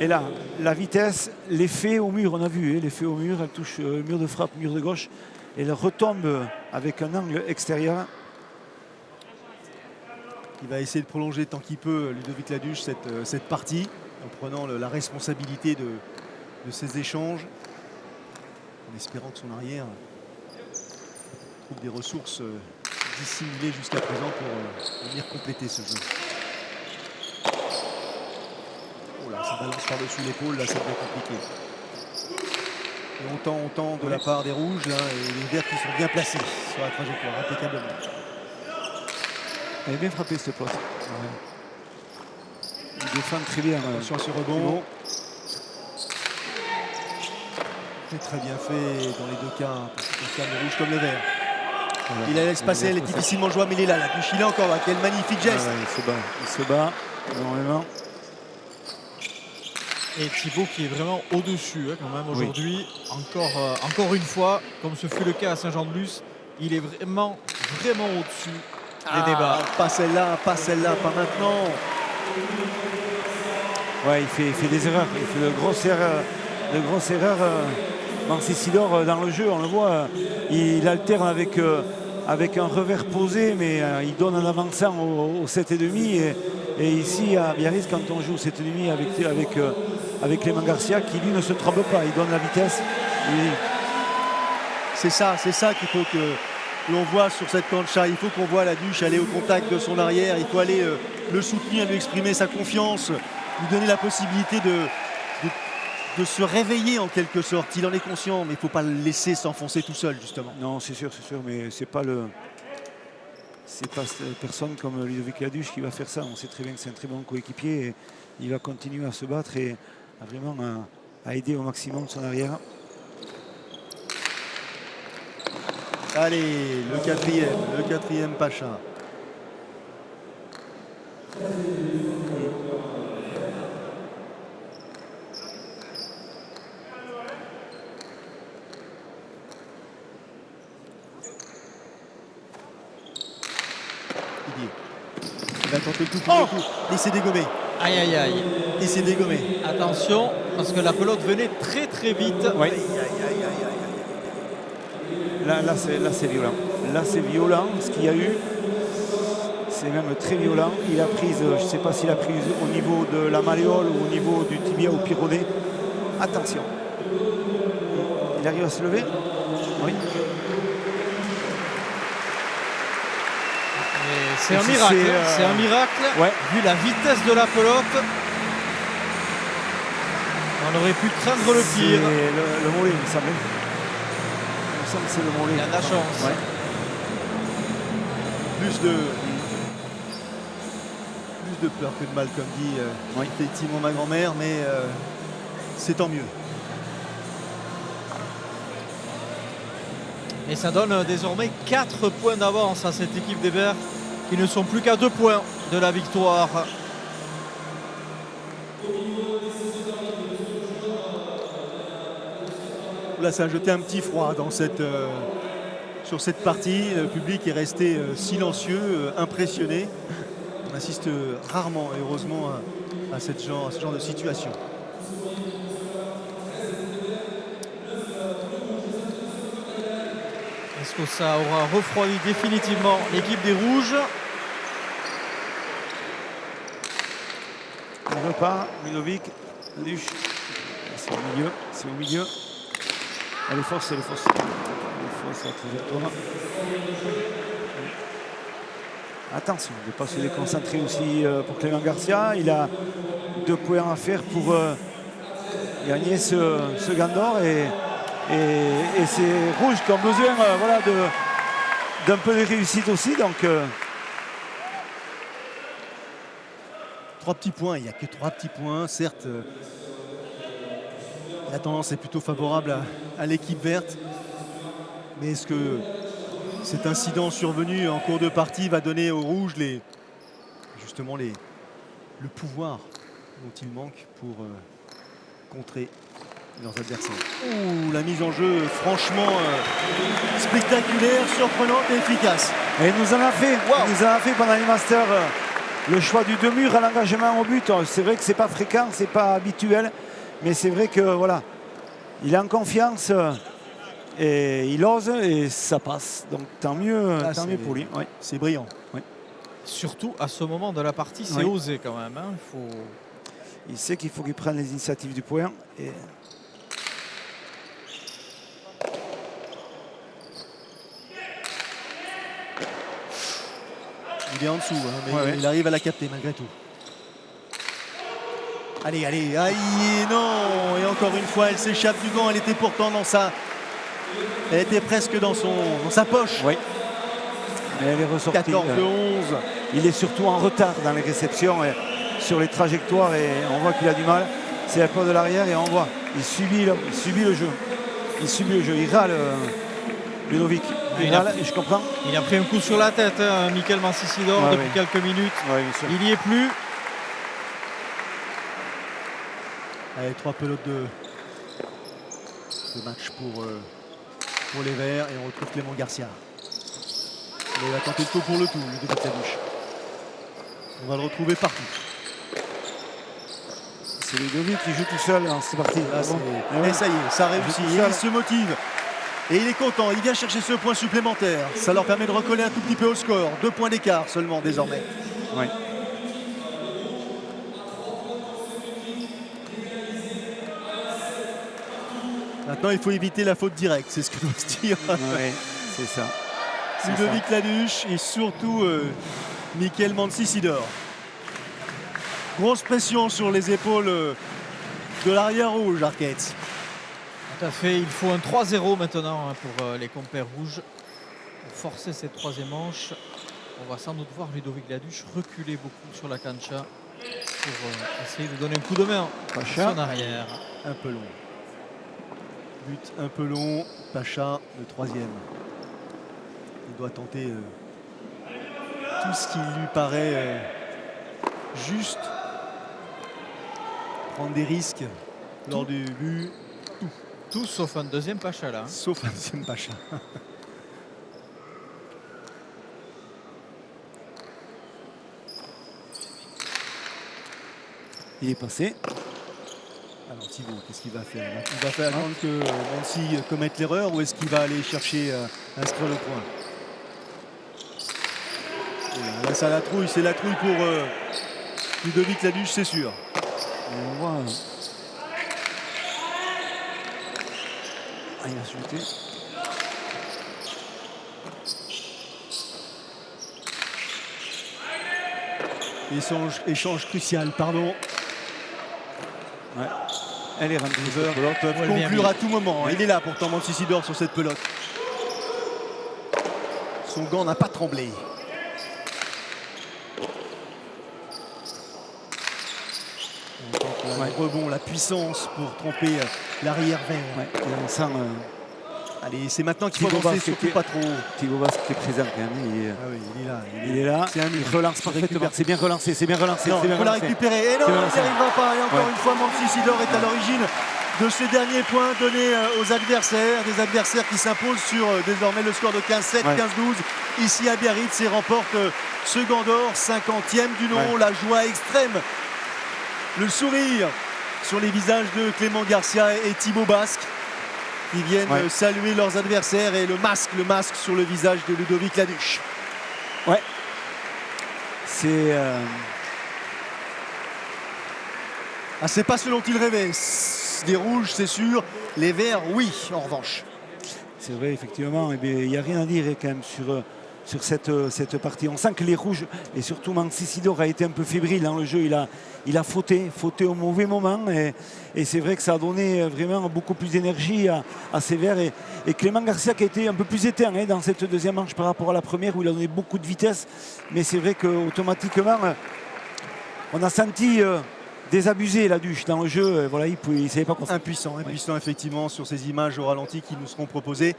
[SPEAKER 3] Et là, la vitesse, l'effet au mur, on a vu, l'effet au mur, elle touche le mur de frappe, mur de gauche, et elle retombe avec un angle extérieur.
[SPEAKER 1] Il va essayer de prolonger tant qu'il peut, Ludovic Laduch, cette partie, en prenant la responsabilité de ces échanges, en espérant que son arrière trouve des ressources dissimulées jusqu'à présent pour venir compléter ce jeu. Ça balance par-dessus l'épaule, là ça devient compliqué. Et on tend de la part des rouges, là, et les verts qui sont bien placés sur la trajectoire, impeccablement.
[SPEAKER 3] Elle est bien frappée cette pote. Il défend très bien.
[SPEAKER 1] Attention à ce rebond. C'est très bien fait dans les deux cas, pour ce qui concerne le rouge comme le vert. Voilà. Il la laisse passer, elle est difficilement jouable, mais il est là, Laduch, il est encore là, quel magnifique geste.
[SPEAKER 3] Il se bat énormément.
[SPEAKER 4] Et Thibaut qui est vraiment au-dessus quand même aujourd'hui. Encore une fois, comme ce fut le cas à Saint-Jean-de-Luz, il est vraiment au-dessus des débats.
[SPEAKER 1] Pas celle-là, pas maintenant.
[SPEAKER 3] Ouais, il fait des erreurs. Il fait de grosses erreurs. Marcissidor dans le jeu, on le voit. Il alterne avec un revers posé, mais il donne en avançant au 7,5. Et ici, à Biarritz, quand on joue au 7,5 avec Clément Garcia, qui lui ne se trompe pas, il donne la vitesse.
[SPEAKER 1] C'est ça qu'il faut que l'on voit sur cette cancha. Il faut qu'on voit Laduch aller au contact de son arrière. Il faut aller le soutenir, lui exprimer sa confiance, lui donner la possibilité de se réveiller en quelque sorte. Il en est conscient, mais il ne faut pas le laisser s'enfoncer tout seul, justement.
[SPEAKER 3] Non, c'est sûr, mais c'est pas personne comme Ludovic Laduch qui va faire ça. On sait très bien que c'est un très bon coéquipier. Et il va continuer à se battre et vraiment à aider au maximum son arrière.
[SPEAKER 1] Allez, le quatrième Pacha. Il va tenter le coup pour le coup. Il s'est dégommé.
[SPEAKER 4] Aïe aïe aïe.
[SPEAKER 1] Il s'est dégommé.
[SPEAKER 4] Attention, parce que la pelote venait très très vite.
[SPEAKER 3] Oui. Là c'est violent. Là c'est violent ce qu'il y a eu. C'est même très violent. Il a prise, je ne sais pas s'il a prise au niveau de la malléole ou au niveau du tibia ou pyrodé. Attention. Il arrive à se lever. Oui.
[SPEAKER 4] C'est un miracle. C'est un miracle.
[SPEAKER 3] Ouais.
[SPEAKER 4] Vu la vitesse de la pelote, on aurait pu craindre le pire.
[SPEAKER 3] Le mollet, il me semble. Il me semble que c'est le mollet.
[SPEAKER 4] Il a de la chance.
[SPEAKER 3] Ouais.
[SPEAKER 1] Plus de peur que de mal, comme dit effectivement ma grand-mère, mais c'est tant mieux.
[SPEAKER 4] Et ça donne désormais 4 points d'avance à cette équipe des Verts qui ne sont plus qu'à 2 points de la victoire.
[SPEAKER 1] Là, ça a jeté un petit froid dans sur cette partie. Le public est resté silencieux, impressionné. On assiste rarement et heureusement à ce genre de situation.
[SPEAKER 4] Est-ce que ça aura refroidi définitivement l'équipe des Rouges?
[SPEAKER 3] On repart, Ludovic Laduche. C'est au milieu, c'est au milieu. Elle est force, elle est force. Elle est force, la trajectoire. Attention, il ne peut pas se déconcentrer aussi pour Clément Garcia. Il a 2 points à faire pour gagner ce Gandor. Et c'est Rouge qui ont besoin voilà, d'un peu de réussite aussi. Donc,
[SPEAKER 1] 3 petits points, il n'y a que 3 petits points. Certes, la tendance est plutôt favorable à l'équipe verte. Mais est-ce que cet incident survenu en cours de partie va donner aux Rouges justement le pouvoir dont il manque pour contrer leurs adversaires? Ouh, la mise en jeu franchement spectaculaire, surprenante et efficace.
[SPEAKER 3] Et il nous en a fait,
[SPEAKER 1] Wow.
[SPEAKER 3] il nous en a fait pendant les Masters le choix du 2 murs à l'engagement au but. C'est vrai que c'est pas fréquent, c'est pas habituel, mais c'est vrai que voilà, il est en confiance et il ose et ça passe. Donc tant mieux pour lui. Oui.
[SPEAKER 1] C'est brillant.
[SPEAKER 3] Oui.
[SPEAKER 4] Surtout à ce moment de la partie, c'est
[SPEAKER 3] Oui.
[SPEAKER 4] osé quand même. Hein.
[SPEAKER 3] Il sait qu'il faut qu'il prenne les initiatives du point. Et
[SPEAKER 1] Il est en dessous, hein, mais
[SPEAKER 3] Ouais.
[SPEAKER 1] il arrive à la capter malgré tout. Allez, allez, aïe, non. Et encore une fois, elle s'échappe du gant. Elle était pourtant elle était presque dans sa poche.
[SPEAKER 3] oui. Mais elle est ressortie.
[SPEAKER 1] 14-11.
[SPEAKER 3] Il est surtout en retard dans les réceptions et sur les trajectoires et on voit qu'il a du mal. C'est à pas de l'arrière et on voit, il subit le jeu. Il subit le jeu, il râle Ludovic. Il râle, et je comprends.
[SPEAKER 4] Il a pris un coup sur la tête, hein, Michael Mancisidor,
[SPEAKER 3] Ouais,
[SPEAKER 4] depuis
[SPEAKER 3] oui.
[SPEAKER 4] quelques minutes.
[SPEAKER 3] Ouais, bien sûr.
[SPEAKER 4] Il n'y est plus.
[SPEAKER 1] Allez, 3 pelotes de match pour les Verts et on retrouve Clément Garcia. Il va tenter le coup pour le tout, Ludovic Laduche. On va le retrouver partout.
[SPEAKER 3] C'est Ludovic qui joue tout seul dans cette partie.
[SPEAKER 1] Là, et ça y est, ça réussit. Il se motive. Et il est content. Il vient chercher ce point supplémentaire. Ça leur permet de recoller un tout petit peu au score. 2 points d'écart seulement désormais.
[SPEAKER 3] Oui.
[SPEAKER 1] Maintenant, il faut éviter la faute directe. C'est ce que doit se dire
[SPEAKER 3] Oui, c'est ça. C'est
[SPEAKER 1] Ludovic Laduche et surtout Michael Mancisidor. Grosse pression sur les épaules de l'arrière rouge, Arquette.
[SPEAKER 4] Tout à fait. Il faut un 3-0 maintenant hein, pour les compères rouges. Pour forcer cette 3e manche, on va sans doute voir Ludovic Laduche reculer beaucoup sur la cancha pour essayer de donner un coup de main à son arrière.
[SPEAKER 1] Un peu long. But un peu long. Pacha, le 3e. Il doit tenter tout ce qui lui paraît juste. Prendre des risques lors du but.
[SPEAKER 4] Tout sauf un 2e Pacha là. Hein.
[SPEAKER 1] Sauf un 2e Pacha.
[SPEAKER 3] Il est passé.
[SPEAKER 1] Alors Thibaut, qu'est-ce qu'il va faire là? Il va faire attendre que Nancy commette l'erreur ou est-ce qu'il va aller chercher inscrire le point? Et là, ça la trouille, c'est la trouille pour Ludovic Laduche, c'est sûr.
[SPEAKER 3] On voit. Ah, il a sauté.
[SPEAKER 1] Échange crucial, pardon.
[SPEAKER 3] Ouais. Elle est rendue.
[SPEAKER 1] Les heures peuvent
[SPEAKER 4] Ouais, bien
[SPEAKER 1] conclure
[SPEAKER 4] mis.
[SPEAKER 1] à tout moment. Il est là pourtant, Mancisidor sur cette pelote. Son gant n'a pas tremblé. On tente le rebond, la puissance pour tromper l'arrière vert.
[SPEAKER 3] Ouais, et on sent
[SPEAKER 1] Allez, c'est maintenant qu'il faut
[SPEAKER 3] Thibaut
[SPEAKER 1] avancer,
[SPEAKER 3] Basque
[SPEAKER 1] surtout pas trop.
[SPEAKER 3] Thibaut Basque qui est présent quand même.
[SPEAKER 1] Ah oui, il est là.
[SPEAKER 3] Il est là.
[SPEAKER 1] C'est un mur.
[SPEAKER 3] Il relance parfaitement. C'est bien relancé. C'est bien relancé.
[SPEAKER 1] Non,
[SPEAKER 3] c'est
[SPEAKER 1] il
[SPEAKER 3] bien
[SPEAKER 1] faut la
[SPEAKER 3] relancé.
[SPEAKER 1] récupérer. Et non,
[SPEAKER 3] C'est
[SPEAKER 1] il n'y
[SPEAKER 3] relancé.
[SPEAKER 1] arrivera pas. Et encore
[SPEAKER 3] Ouais.
[SPEAKER 1] une fois, Mansi Sidor est à l'origine de ce dernier point donné aux adversaires. Des adversaires qui s'imposent sur désormais le score de 15-7,
[SPEAKER 3] Ouais.
[SPEAKER 1] 15-12. Ici à Biarritz et remporte ce Gant d'Or, 50e du nom.
[SPEAKER 3] Ouais.
[SPEAKER 1] La joie extrême. Le sourire sur les visages de Clément Garcia et Thibaut Basque, qui viennent
[SPEAKER 3] Ouais.
[SPEAKER 1] saluer leurs adversaires, et le masque sur le visage de Ludovic Laduche.
[SPEAKER 3] Ouais. C'est.
[SPEAKER 1] Ah, c'est pas ce dont il rêvait. Des rouges, c'est sûr. Les verts, oui, en revanche.
[SPEAKER 3] C'est vrai, effectivement. Eh bien, il n'y a rien à dire quand même sur cette partie. On sent que les rouges, et surtout Mansi Sidor, a été un peu fébrile dans le jeu. Il a fauté au mauvais moment. Et c'est vrai que ça a donné vraiment beaucoup plus d'énergie à ces verts. Et Clément Garcia qui a été un peu plus éteint dans cette deuxième manche par rapport à la première, où il a donné beaucoup de vitesse. Mais c'est vrai qu'automatiquement, on a senti désabusé Laduche dans le jeu. Voilà, il ne savait pas quoi faire.
[SPEAKER 1] Impuissant, effectivement, sur ces images au ralenti qui nous seront proposées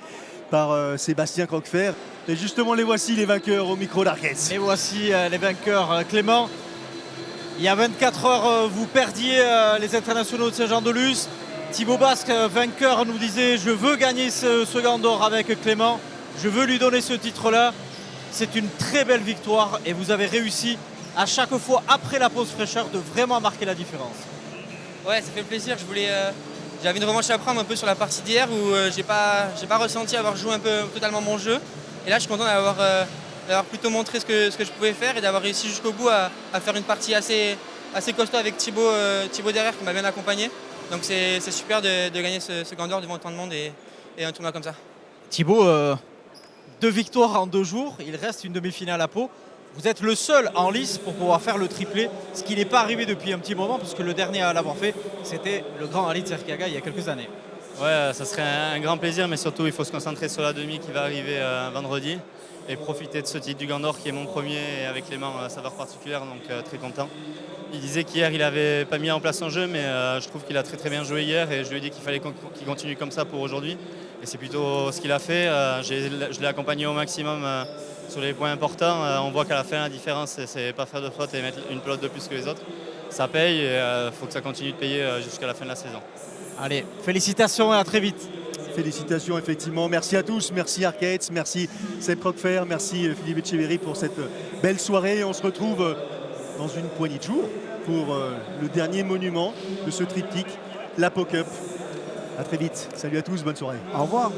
[SPEAKER 1] par Sébastien Croquefer. Et justement, les voici, les vainqueurs au micro d'Arquez.
[SPEAKER 4] Et voici les vainqueurs. Clément, il y a 24 heures, vous perdiez les internationaux de Saint-Jean-de-Luz. Thibaut Basque, vainqueur, nous disait: je veux gagner ce Gant d'Or avec Clément. Je veux lui donner ce titre-là. C'est une très belle victoire et vous avez réussi à chaque fois, après la pause fraîcheur, de vraiment marquer la différence.
[SPEAKER 6] Ouais, ça fait plaisir. J'avais une revanche à prendre un peu sur la partie d'hier où j'ai pas ressenti avoir joué un peu totalement mon jeu. Et là, je suis content d'avoir plutôt montré ce que je pouvais faire et d'avoir réussi jusqu'au bout à faire une partie assez costaud avec Thibaut derrière qui m'a bien accompagné. Donc c'est super de gagner ce Gant d'Or devant autant de monde et un tournoi comme ça.
[SPEAKER 4] Thibaut, 2 victoires en 2 jours. Il reste une demi-finale à Pau. Vous êtes le seul en lice pour pouvoir faire le triplé, ce qui n'est pas arrivé depuis un petit moment, puisque le dernier à l'avoir fait, c'était le grand Ali Zerkiaga il y a quelques années.
[SPEAKER 5] Ouais, ça serait un grand plaisir, mais surtout il faut se concentrer sur la demi qui va arriver vendredi et profiter de ce titre du Gant d'Or qui est mon premier, et avec Clément saveur particulière, donc très content. Il disait qu'hier il n'avait pas mis en place son jeu, mais je trouve qu'il a très bien joué hier, et je lui ai dit qu'il fallait qu'il continue comme ça pour aujourd'hui. Et c'est plutôt ce qu'il a fait. Je l'ai accompagné au maximum sur les points importants. On voit qu'à la fin la différence, c'est pas faire de faute et mettre une pelote de plus que les autres. Ça paye, et il faut que ça continue de payer jusqu'à la fin de la saison.
[SPEAKER 4] Allez, félicitations et à très vite.
[SPEAKER 1] Félicitations, effectivement. Merci à tous. Merci Arquette, merci Seb Croquefer, merci Philippe Etcheverry pour cette belle soirée. On se retrouve dans une poignée de jours pour le dernier monument de ce triptyque, la Pau Cup. À très vite. Salut à tous, bonne soirée.
[SPEAKER 3] Au revoir.